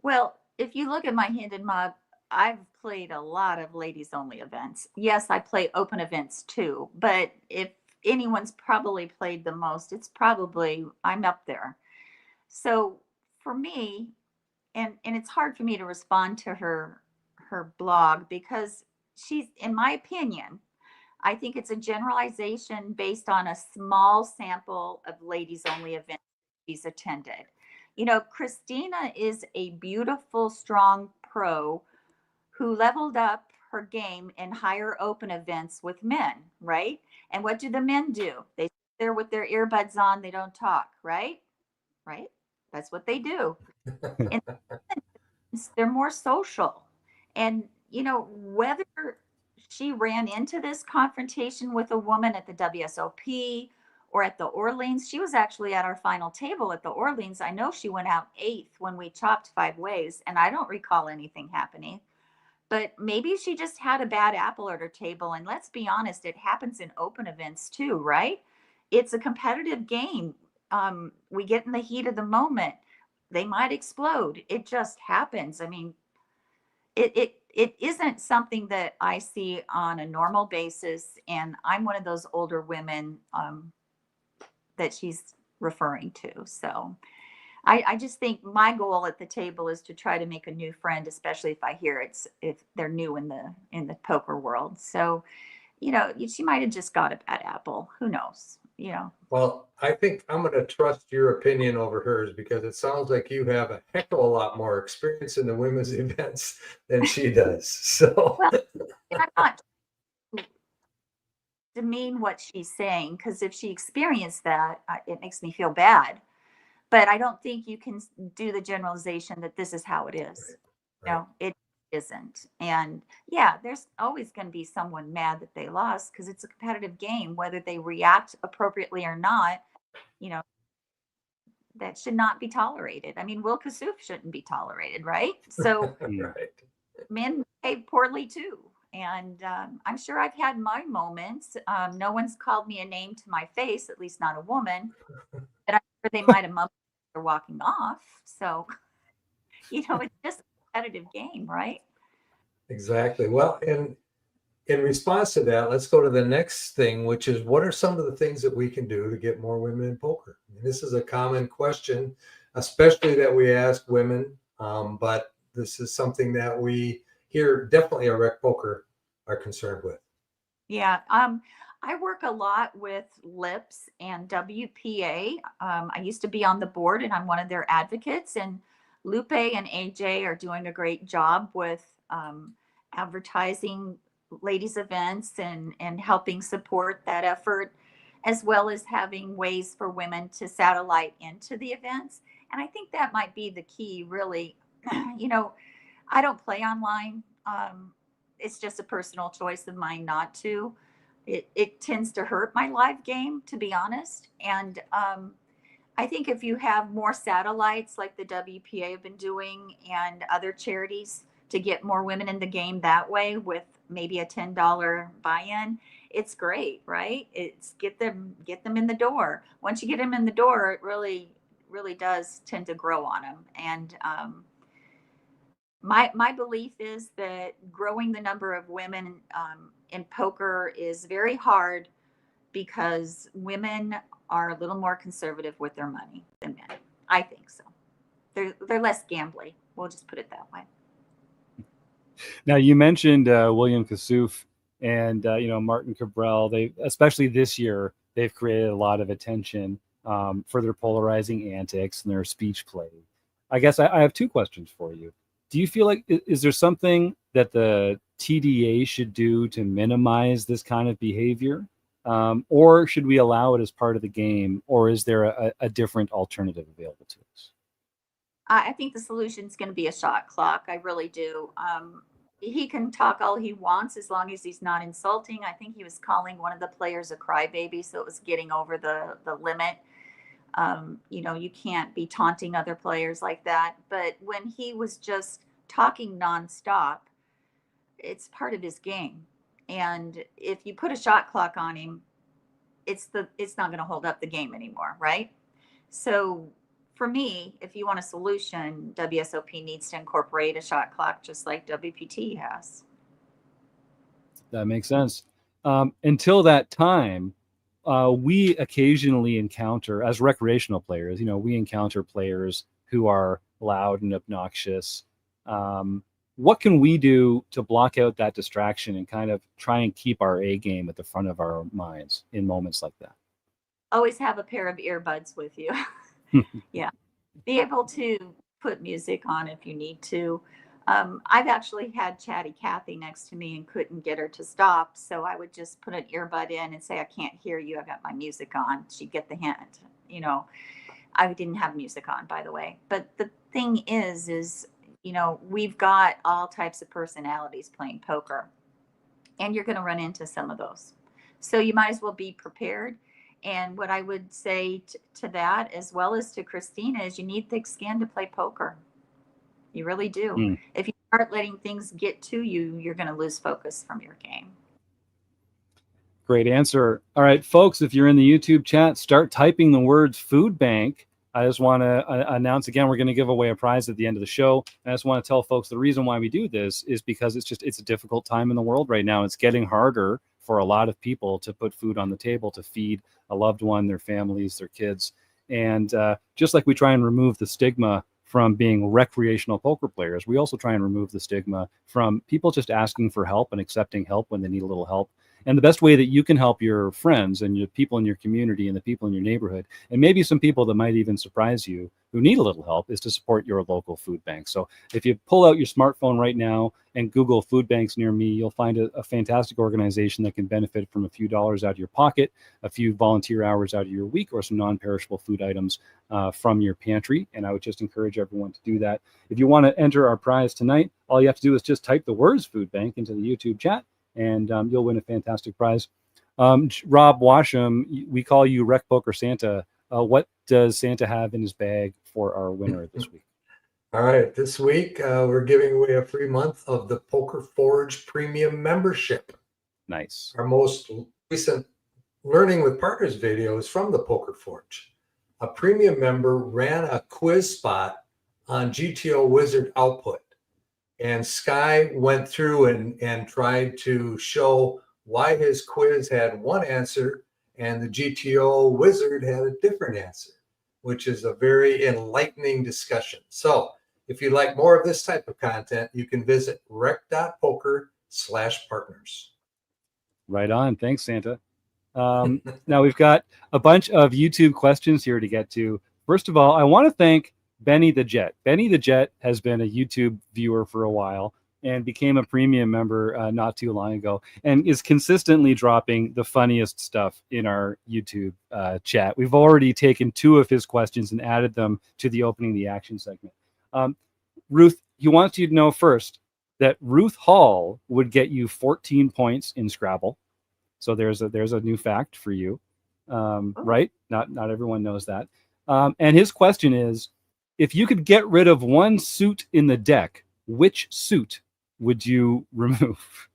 Well, if you look at my hand in mob, I've played a lot of ladies only events. Yes, I play open events too, but if anyone's probably played the most, it's probably I'm up there. So for me, and it's hard for me to respond to her blog because she's, in my opinion, I think it's a generalization based on a small sample of ladies only events she's attended. Christina is a beautiful, strong pro who leveled up her game in higher open events with men, right? And what do the men do? They sit there with their earbuds on, they don't talk, right? Right? That's what they do. And they're more social. And, whether she ran into this confrontation with a woman at the WSOP or at the Orleans, she was actually at our final table at the Orleans. I know she went out 8th when we chopped 5 ways, and I don't recall anything happening. But maybe she just had a bad apple at her table. And let's be honest, it happens in open events too, right? It's a competitive game. We get in the heat of the moment. They might explode. It just happens. I mean, it isn't something that I see on a normal basis. And I'm one of those older women that she's referring to. So I just think my goal at the table is to try to make a new friend, especially if they're new in the poker world. So, she might have just got a bad apple. Who knows? Well, I think I'm going to trust your opinion over hers because it sounds like you have a heck of a lot more experience in the women's events than she does. So well, I'm not demean what she's saying because if she experienced that, it makes me feel bad. But I don't think you can do the generalization that this is how it is. Right. No, it isn't. And yeah, there's always going to be someone mad that they lost because it's a competitive game, whether they react appropriately or not, that should not be tolerated. I mean, Will Kassouf shouldn't be tolerated, right? So right. Men behave poorly too. And I'm sure I've had my moments. No one's called me a name to my face, at least not a woman. But I'm sure they might have mumbled they're walking off. So, it's just a competitive game, right? Exactly. Well, in response to that, let's go to the next thing, which is what are some of the things that we can do to get more women in poker? I mean, this is a common question, especially that we ask women, but this is something that we hear definitely at RecPoker are concerned with. Yeah. I work a lot with LIPS and WPA. I used to be on the board and I'm one of their advocates, and Lupe and AJ are doing a great job with advertising ladies events and helping support that effort, as well as having ways for women to satellite into the events. And I think that might be the key, really. I don't play online. It's just a personal choice of mine not to. It tends to hurt my live game, to be honest. And I think if you have more satellites like the WPA have been doing and other charities to get more women in the game that way with maybe a $10 buy-in, it's great, right? It's get them in the door. Once you get them in the door, it really does tend to grow on them. And my belief is that growing the number of women in poker is very hard because women are a little more conservative with their money than men. I think so. They're less gambly. We'll just put it that way. Now, you mentioned William Kassouf and Martin Cabral. They, especially this year, they've created a lot of attention for their polarizing antics and their speech play. I guess I have two questions for you. Do you feel like, is there something that the TDA should do to minimize this kind of behavior? Or should we allow it as part of the game? Or is there a different alternative available to us? I think the solution is going to be a shot clock. I really do. He can talk all he wants as long as he's not insulting. I think he was calling one of the players a crybaby, so it was getting over the limit. You can't be taunting other players like that. But when he was just talking nonstop, it's part of his game. And if you put a shot clock on him, it's not going to hold up the game anymore, right? So for me, if you want a solution, WSOP needs to incorporate a shot clock just like WPT has. That makes sense. Until that time, we occasionally encounter, as recreational players, we encounter players who are loud and obnoxious. What can we do to block out that distraction and kind of try and keep our A game at the front of our minds in moments like that? Always have a pair of earbuds with you. Yeah. Be able to put music on if you need to. I've actually had Chatty Cathy next to me and couldn't get her to stop. So I would just put an earbud in and say, I can't hear you. I've got my music on. She'd get the hint. I didn't have music on, by the way. But the thing is, we've got all types of personalities playing poker. And you're going to run into some of those. So you might as well be prepared. And what I would say to that, as well as to Christina, is you need thick skin to play poker. You really do. If you start letting things get to you, you're going to lose focus from your game. Great answer. All right, folks, if you're in the YouTube chat, start typing the words food bank. I just want to announce again, we're going to give away a prize at the end of the show. And I just want to tell folks the reason why we do this is because it's a difficult time in the world right now. It's getting harder for a lot of people to put food on the table, to feed a loved one, their families, their kids. And just like we try and remove the stigma from being recreational poker players, we also try and remove the stigma from people just asking for help and accepting help when they need a little help. And the best way that you can help your friends and your people in your community and the people in your neighborhood, and maybe some people that might even surprise you who need a little help, is to support your local food bank. So if you pull out your smartphone right now and Google food banks near me, you'll find a fantastic organization that can benefit from a few dollars out of your pocket, a few volunteer hours out of your week, or some non-perishable food items from your pantry. And I would just encourage everyone to do that. If you want to enter our prize tonight, all you have to do is just type the words food bank into the YouTube chat, and you'll win a fantastic prize. Rob Washam, we call you RecPoker Santa. What does Santa have in his bag for our winner this week? All right, this week we're giving away a free month of the Poker Forge Premium membership. Nice. Our most recent Learning with Partners video is from the Poker Forge. A premium member ran a quiz spot on GTO Wizard Output. And Sky went through and tried to show why his quiz had one answer and the GTO Wizard had a different answer, which is a very enlightening discussion. So if you'd like more of this type of content, you can visit rec.poker RecPoker.com/partners. Right on. Thanks, Santa. Now we've got a bunch of YouTube questions here to get to. First of all, I want to thank Benny the Jet. Benny the Jet has been a YouTube viewer for a while and became a premium member not too long ago, and is consistently dropping the funniest stuff in our YouTube chat. We've already taken 2 of his questions and added them to the opening the action segment. Ruth, he wants you to know first that Ruth Hall would get you 14 points in Scrabble. So there's a new fact for you, right? Not everyone knows that. And his question is, if you could get rid of one suit in the deck, which suit would you remove?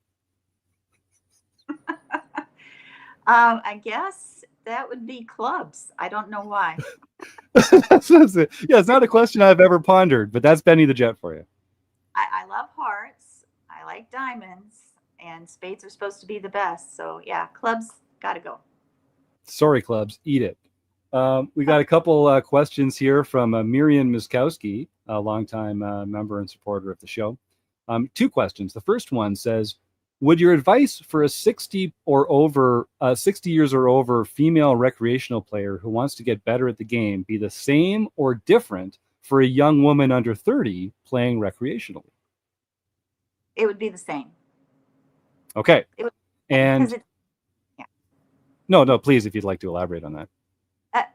I guess that would be clubs. I don't know why. That's it. Yeah, it's not a question I've ever pondered, but that's Benny the Jet for you. I love hearts. I like diamonds, and spades are supposed to be the best. So yeah, clubs got to go. Sorry, clubs, eat it. We got a couple questions here from Miriam Miskowski, a longtime member and supporter of the show. 2 questions. The first one says, would your advice for a 60 years or over female recreational player who wants to get better at the game be the same or different for a young woman under 30 playing recreationally? It would be the same. Okay. And no, please, if you'd like to elaborate on that.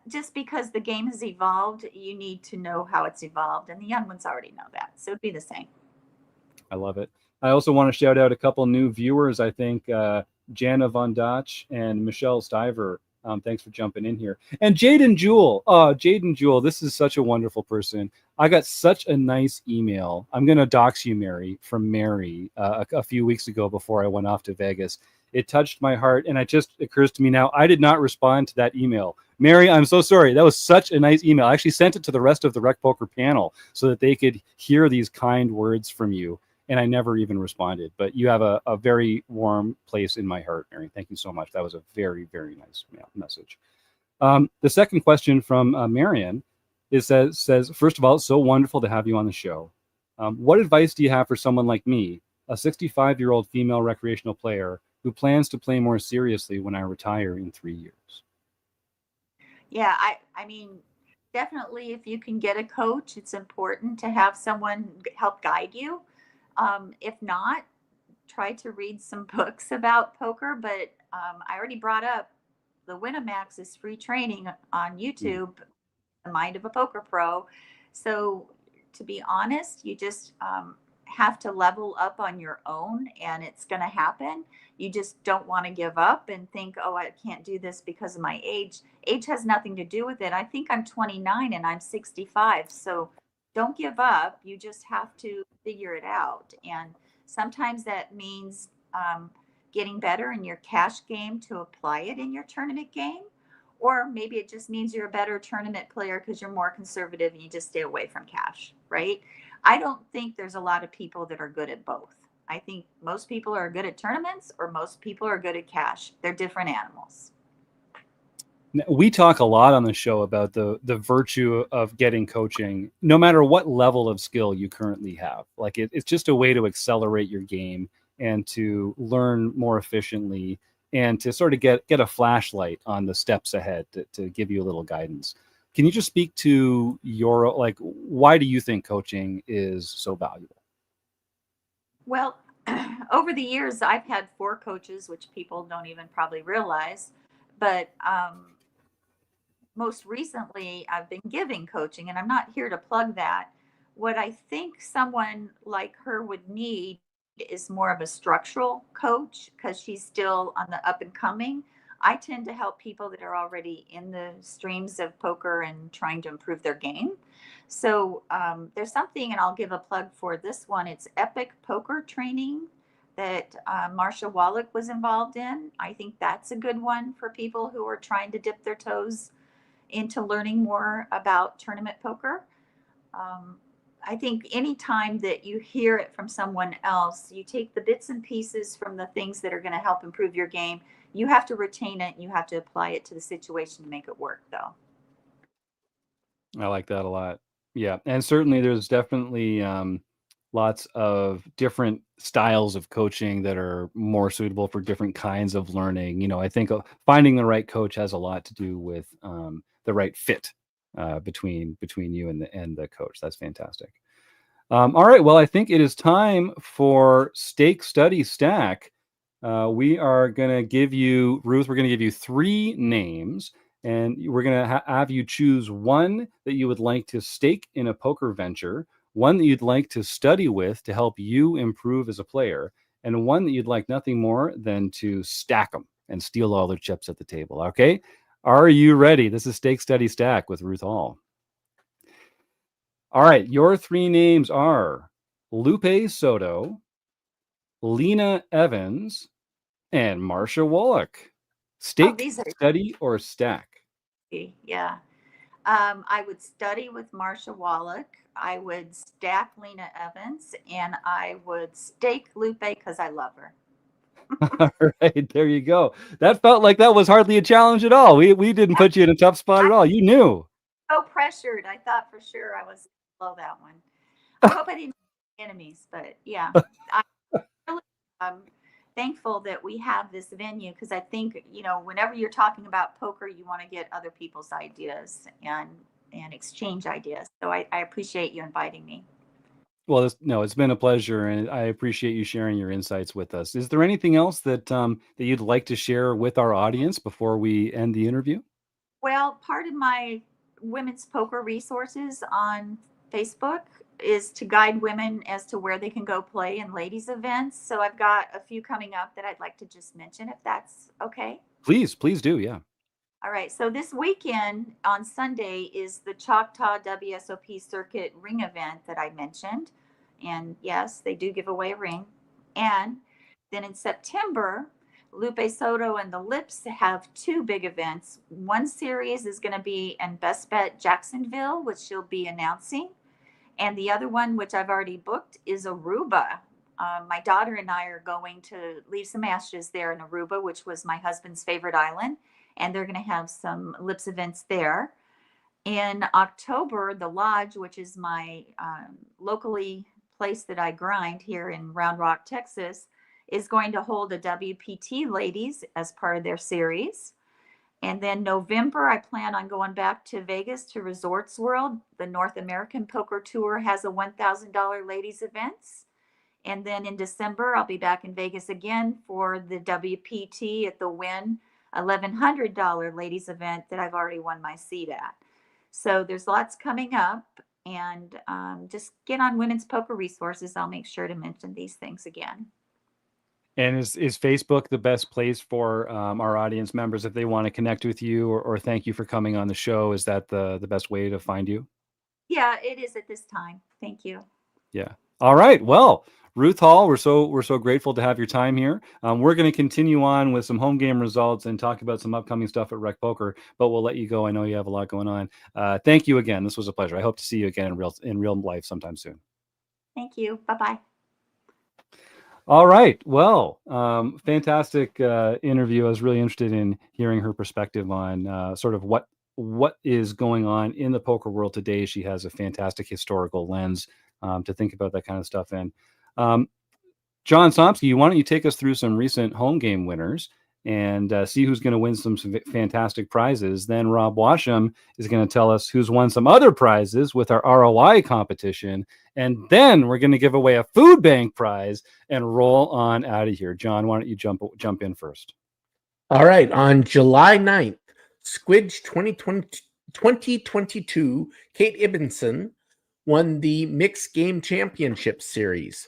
Just because the game has evolved, you need to know how it's evolved, and the young ones already know that. So it'd be the same. I love it. I also want to shout out a couple new viewers. I think Jana Von Dach and Michelle Stiver. Thanks for jumping in here. And Jaden Jewell. Jaden Jewell, this is such a wonderful person. I got such a nice email. I'm going to dox you, Mary, from Mary a few weeks ago before I went off to Vegas. It touched my heart, and it just occurs to me now, I did not respond to that email. Mary, I'm so sorry. That was such a nice email. I actually sent it to the rest of the RecPoker panel so that they could hear these kind words from you, and I never even responded. But you have a very warm place in my heart, Mary. Thank you so much. That was a very, very nice message. The second question from Marion says, first of all, it's so wonderful to have you on the show. What advice do you have for someone like me, a 65-year-old female recreational player who plans to play more seriously when I retire in 3 years? Yeah, I mean, definitely if you can get a coach, it's important to have someone help guide you. If not, try to read some books about poker. But I already brought up the Winamax is free training on YouTube, The Mind of a Poker Pro. So to be honest, you just have to level up on your own, and it's going to happen. You just don't want to give up and think, oh, I can't do this because of my age. Age has nothing to do with it. I think I'm 29 and I'm 65. So don't give up. You just have to figure it out. And sometimes that means getting better in your cash game to apply it in your tournament game. Or maybe it just means you're a better tournament player because you're more conservative and you just stay away from cash, right? I don't think there's a lot of people that are good at both. I think most people are good at tournaments, or most people are good at cash. They're different animals. We talk a lot on the show about the virtue of getting coaching, no matter what level of skill you currently have. Like it's just a way to accelerate your game and to learn more efficiently and to sort of get a flashlight on the steps ahead to give you a little guidance. Can you just speak to your, why do you think coaching is so valuable? Well, over the years, I've had 4 coaches, which people don't even probably realize. But most recently, I've been giving coaching, and I'm not here to plug that. What I think someone like her would need is more of a structural coach because she's still on the up and coming. I tend to help people that are already in the streams of poker and trying to improve their game. So there's something, and I'll give a plug for this one. It's Epic Poker Training that Marsha Wolak was involved in. I think that's a good one for people who are trying to dip their toes into learning more about tournament poker. I think anytime that you hear it from someone else, you take the bits and pieces from the things that are going to help improve your game. You have to retain it and you have to apply it to the situation to make it work, though. I like that a lot. Yeah. And certainly there's definitely lots of different styles of coaching that are more suitable for different kinds of learning. You know, I think finding the right coach has a lot to do with the right fit between you and the coach. That's fantastic. All right. Well, I think it is time for Stake Study Stack. We are going to give you, Ruth, we're going to give you 3 names, and we're going to have you choose one that you would like to stake in a poker venture, one that you'd like to study with to help you improve as a player, and one that you'd like nothing more than to stack them and steal all their chips at the table. Okay. Are you ready? This is Stake Study Stack with Ruth Hall. All right. Your 3 names are Lupe Soto, Lena Evans, and Marsha Wolak. Stake, study, or stack? Yeah. I would study with Marsha Wolak. I would stack Lena Evans, and I would stake Lupe because I love her. All right, there you go. That felt like that was hardly a challenge at all. We didn't put you in a tough spot at all. You knew. So pressured. I thought for sure I was below that one. I hope I didn't have enemies, but yeah. I'm really thankful that we have this venue because I think, you know, whenever you're talking about poker, you want to get other people's ideas and exchange ideas. So I appreciate you inviting me. Well, it's been a pleasure, and I appreciate you sharing your insights with us. Is there anything else that you'd like to share with our audience before we end the interview? Well, part of my women's poker resources on Facebook is to guide women as to where they can go play in ladies events. So I've got a few coming up that I'd like to just mention, if that's okay. Please do. Yeah. All right. So this weekend on Sunday is the Choctaw WSOP Circuit ring event that I mentioned. And yes, they do give away a ring. And then in September, Lupe Soto and the Lips have 2 big events. One series is going to be in Best Bet Jacksonville, which she'll be announcing. And the other one, which I've already booked, is Aruba. My daughter and I are going to leave some ashes there in Aruba, which was my husband's favorite island. And they're going to have some Lips events there. In October, the Lodge, which is my locally place that I grind here in Round Rock, Texas, is going to hold a WPT ladies as part of their series. And then November, I plan on going back to Vegas to Resorts World. The North American Poker Tour has a $1,000 ladies events. And then in December, I'll be back in Vegas again for the WPT at the Wynn $1,100 ladies event that I've already won my seat at. So there's lots coming up, and just get on Women's Poker Resources. I'll make sure to mention these things again. And is Facebook the best place for our audience members if they want to connect with you or thank you for coming on the show? Is that the best way to find you? Yeah, it is at this time. Thank you. Yeah. All right. Well, Ruth Hall, we're so grateful to have your time here. We're going to continue on with some home game results and talk about some upcoming stuff at RecPoker, but we'll let you go. I know you have a lot going on. Thank you again. This was a pleasure. I hope to see you again in real life sometime soon. Thank you. Bye-bye. All right. Well, fantastic interview. I was really interested in hearing her perspective on sort of what is going on in the poker world today. She has a fantastic historical lens to think about that kind of stuff in. John Somsky, why don't you take us through some recent home game winners and see who's going to win some fantastic prizes. Then Rob Washam is going to tell us who's won some other prizes with our ROI competition. And then we're going to give away a food bank prize and roll on out of here. John, why don't you jump in first? All right. On July 9th, Squidge 2022, Kate Ibbenson won the Mixed Game Championship Series.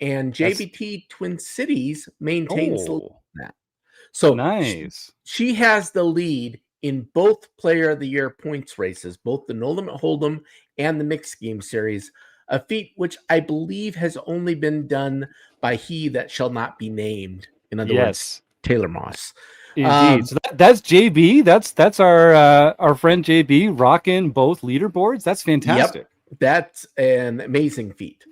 And JBT Twin Cities maintains that. So nice. She has the lead in both Player of the Year points races, both the No Limit Hold'em and the Mixed Game Series, a feat which I believe has only been done by he that shall not be named. In other words, Taylor Moss. Indeed. So that's JB. That's our friend JB rocking both leaderboards. That's fantastic. Yep. That's an amazing feat.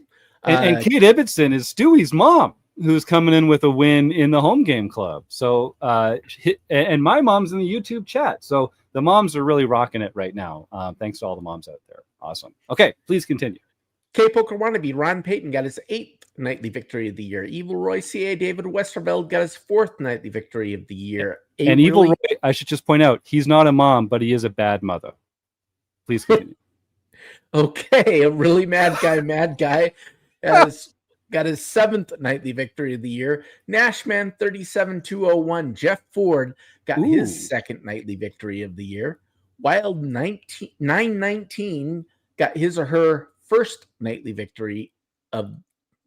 And Kate Ibbenson is Stewie's mom, who's coming in with a win in the home game club. So, and my mom's in the YouTube chat. So the moms are really rocking it right now. Thanks to all the moms out there. Awesome. Okay, please continue. K-Poker Wannabe, Ron Payton got his 8th nightly victory of the year. Evil Roy CA David Westerveld got his 4th nightly victory of the year. And Evil Roy, I should just point out, he's not a mom, but he is a bad mother. Please continue. Okay, a really mad guy has got his 7th nightly victory of the year. Nashman 37201, Jeff Ford got his 2nd nightly victory of the year. Wild 919 got his or her 1st nightly victory of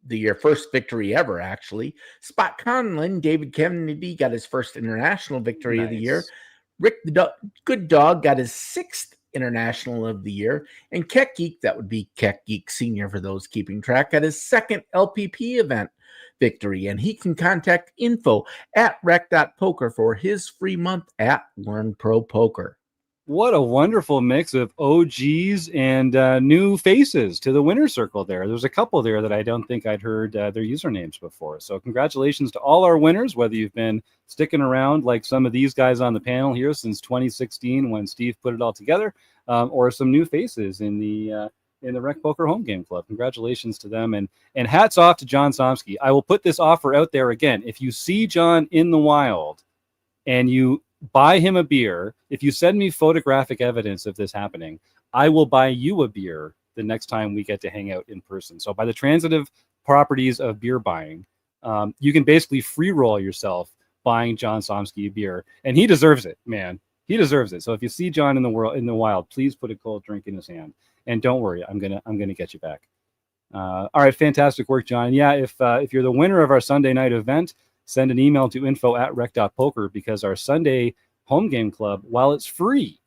the year, first victory ever, actually. Spot Conlon, David Kennedy got his 1st international victory of the year. Rick the Good Dog got his 6th international of the year. And Keck Geek, that would be Keck Geek Senior for those keeping track, got his 2nd LPP event victory. And he can contact info at rec.poker for his free month at Learn Pro Poker. What a wonderful mix of OGs and new faces to the winner circle there. There's a couple there that I don't think I'd heard their usernames before. So congratulations to all our winners, whether you've been sticking around like some of these guys on the panel here since 2016 when Steve put it all together, or some new faces in the RecPoker Home Game Club. Congratulations to them. And hats off to John Somsky. I will put this offer out there again. If you see John in the wild and you buy him a beer, if you send me photographic evidence of this happening, I will buy you a beer the next time we get to hang out in person. So by the transitive properties of beer buying, you can basically free roll yourself buying John Somsky a beer, and he deserves it, man. He deserves it. So if you see John in the wild, please put a cold drink in his hand, and don't worry, I'm gonna get you back. All right, fantastic work, John. Yeah, if you're the winner of our Sunday night event, send an email to info@rec.poker, because our Sunday home game club, while it's free,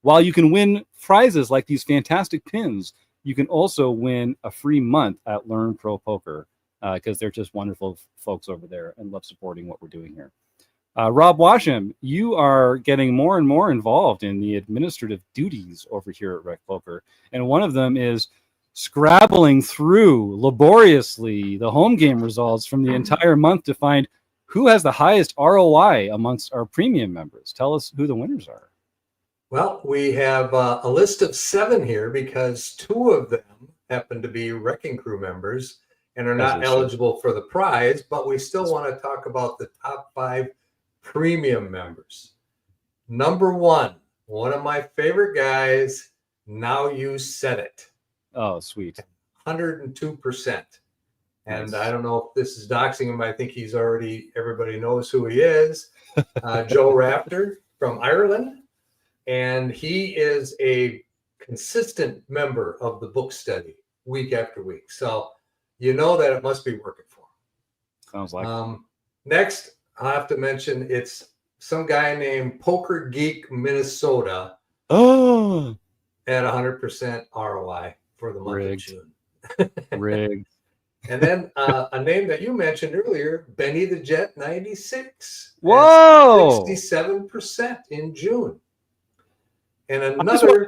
while you can win prizes like these fantastic pins, you can also win a free month at Learn Pro Poker, because they're just wonderful folks over there and love supporting what we're doing here. Rob Washam, you are getting more and more involved in the administrative duties over here at RecPoker, and one of them is scrabbling through laboriously the home game results from the entire month to find who has the highest ROI amongst our premium members. Tell us who the winners are. Well, we have a list of 7 here because 2 of them happen to be RECing Crew members and are not eligible for the prize, but we still want to talk about the top 5 premium members. Number 1, one of my favorite guys, Now You Said It. Oh, sweet. 102%. And Nice. I don't know if this is doxing him. I think he's already, everybody knows who he is. Joe Raptor from Ireland. And he is a consistent member of the book study week after week. So you know that it must be working for him. Sounds like Next, I'll have to mention it's some guy named Poker Geek Minnesota at 100% ROI for the month of June. Rigged. And then a name that you mentioned earlier, Benny the Jet 96. Whoa! 67% in June. And I another.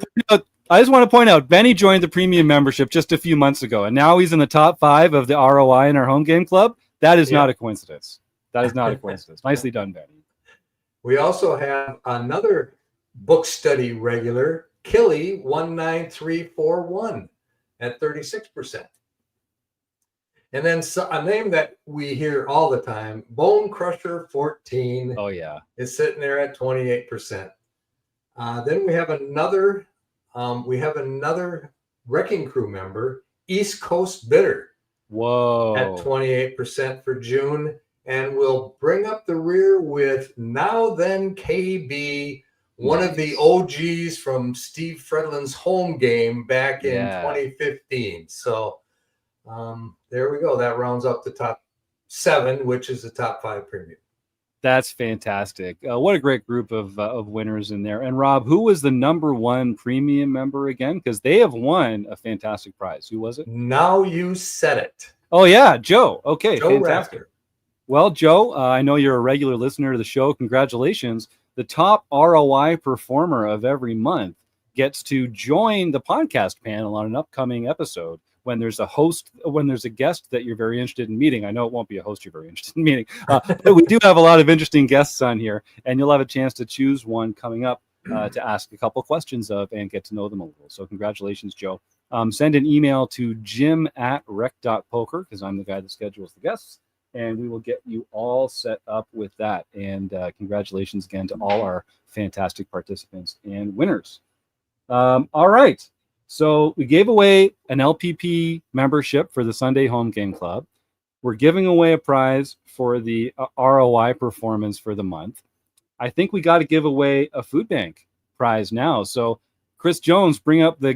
just want to point out, Benny joined the premium membership just a few months ago, and now he's in the top 5 of the ROI in our home game club. That is not a coincidence. That is not a coincidence. Nicely done, Benny. We also have another book study regular, Killy 19341 at 36%. And then a name that we hear all the time, Bone Crusher 14. Oh, yeah. Is sitting there at 28%. Then we have another RECing Crew member, East Coast Bitter. Whoa. At 28% for June. And we'll bring up the rear with Now Then KB, one of the OGs from Steve Fredlin's home game back in 2015. So there we go. That rounds up the top 7, which is the top 5 premium. That's fantastic. What a great group of winners in there. And Rob, who was the number 1 premium member again? Because they have won a fantastic prize. Who was it? Now You Said It. Oh, yeah, Joe. Okay, Joe fantastic. Raptor. Well, Joe, I know you're a regular listener to the show. Congratulations. The top ROI performer of every month gets to join the podcast panel on an upcoming episode when there's a guest that you're very interested in meeting. I know it won't be a host you're very interested in meeting, but we do have a lot of interesting guests on here, and you'll have a chance to choose one coming up to ask a couple questions of and get to know them a little. So congratulations, Joe. send an email to jim@rec.poker, because I'm the guy that schedules the guests, and we will get you all set up with that. And congratulations again to all our fantastic participants and winners. All right. So we gave away an LPP membership for the Sunday Home Game Club. We're giving away a prize for the ROI performance for the month. I think we got to give away a food bank prize now. So Chris Jones, bring up the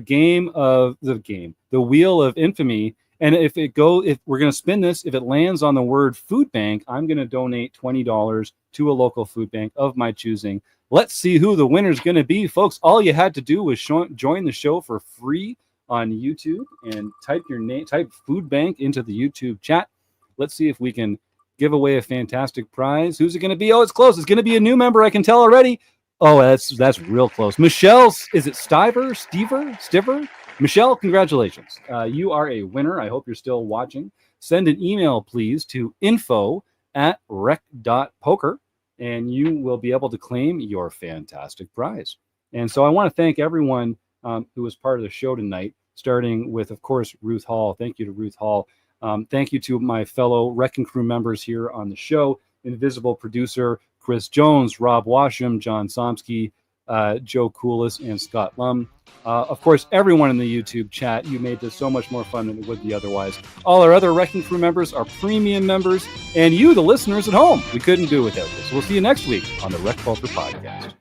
wheel of infamy. And if we're going to spin this, if it lands on the word food bank, I'm going to donate $20 to a local food bank of my choosing. Let's see who the winner is going to be, folks. All you had to do was join the show for free on YouTube and type your name, type food bank into the YouTube chat. Let's see if we can give away a fantastic prize. Who's it going to be? Oh, it's close. It's going to be a new member. I can tell already. Oh, that's real close. Michelle, is it Stiver? Michelle, congratulations. You are a winner. I hope you're still watching. Send an email, please, to info@rec.poker, and you will be able to claim your fantastic prize. And so I want to thank everyone who was part of the show tonight, starting with, of course, Ruth Hall. Thank you to Ruth Hall. Thank you to my fellow RECing Crew members here on the show, Invisible Producer, Chris Jones, Rob Washam, John Somsky, Joe Coolis, and Scott Lum. Of course, everyone in the YouTube chat, you made this so much more fun than it would be otherwise. All our other RECing Crew members are premium members, and you, the listeners at home, we couldn't do it without this. We'll see you next week on the RecPoker Podcast.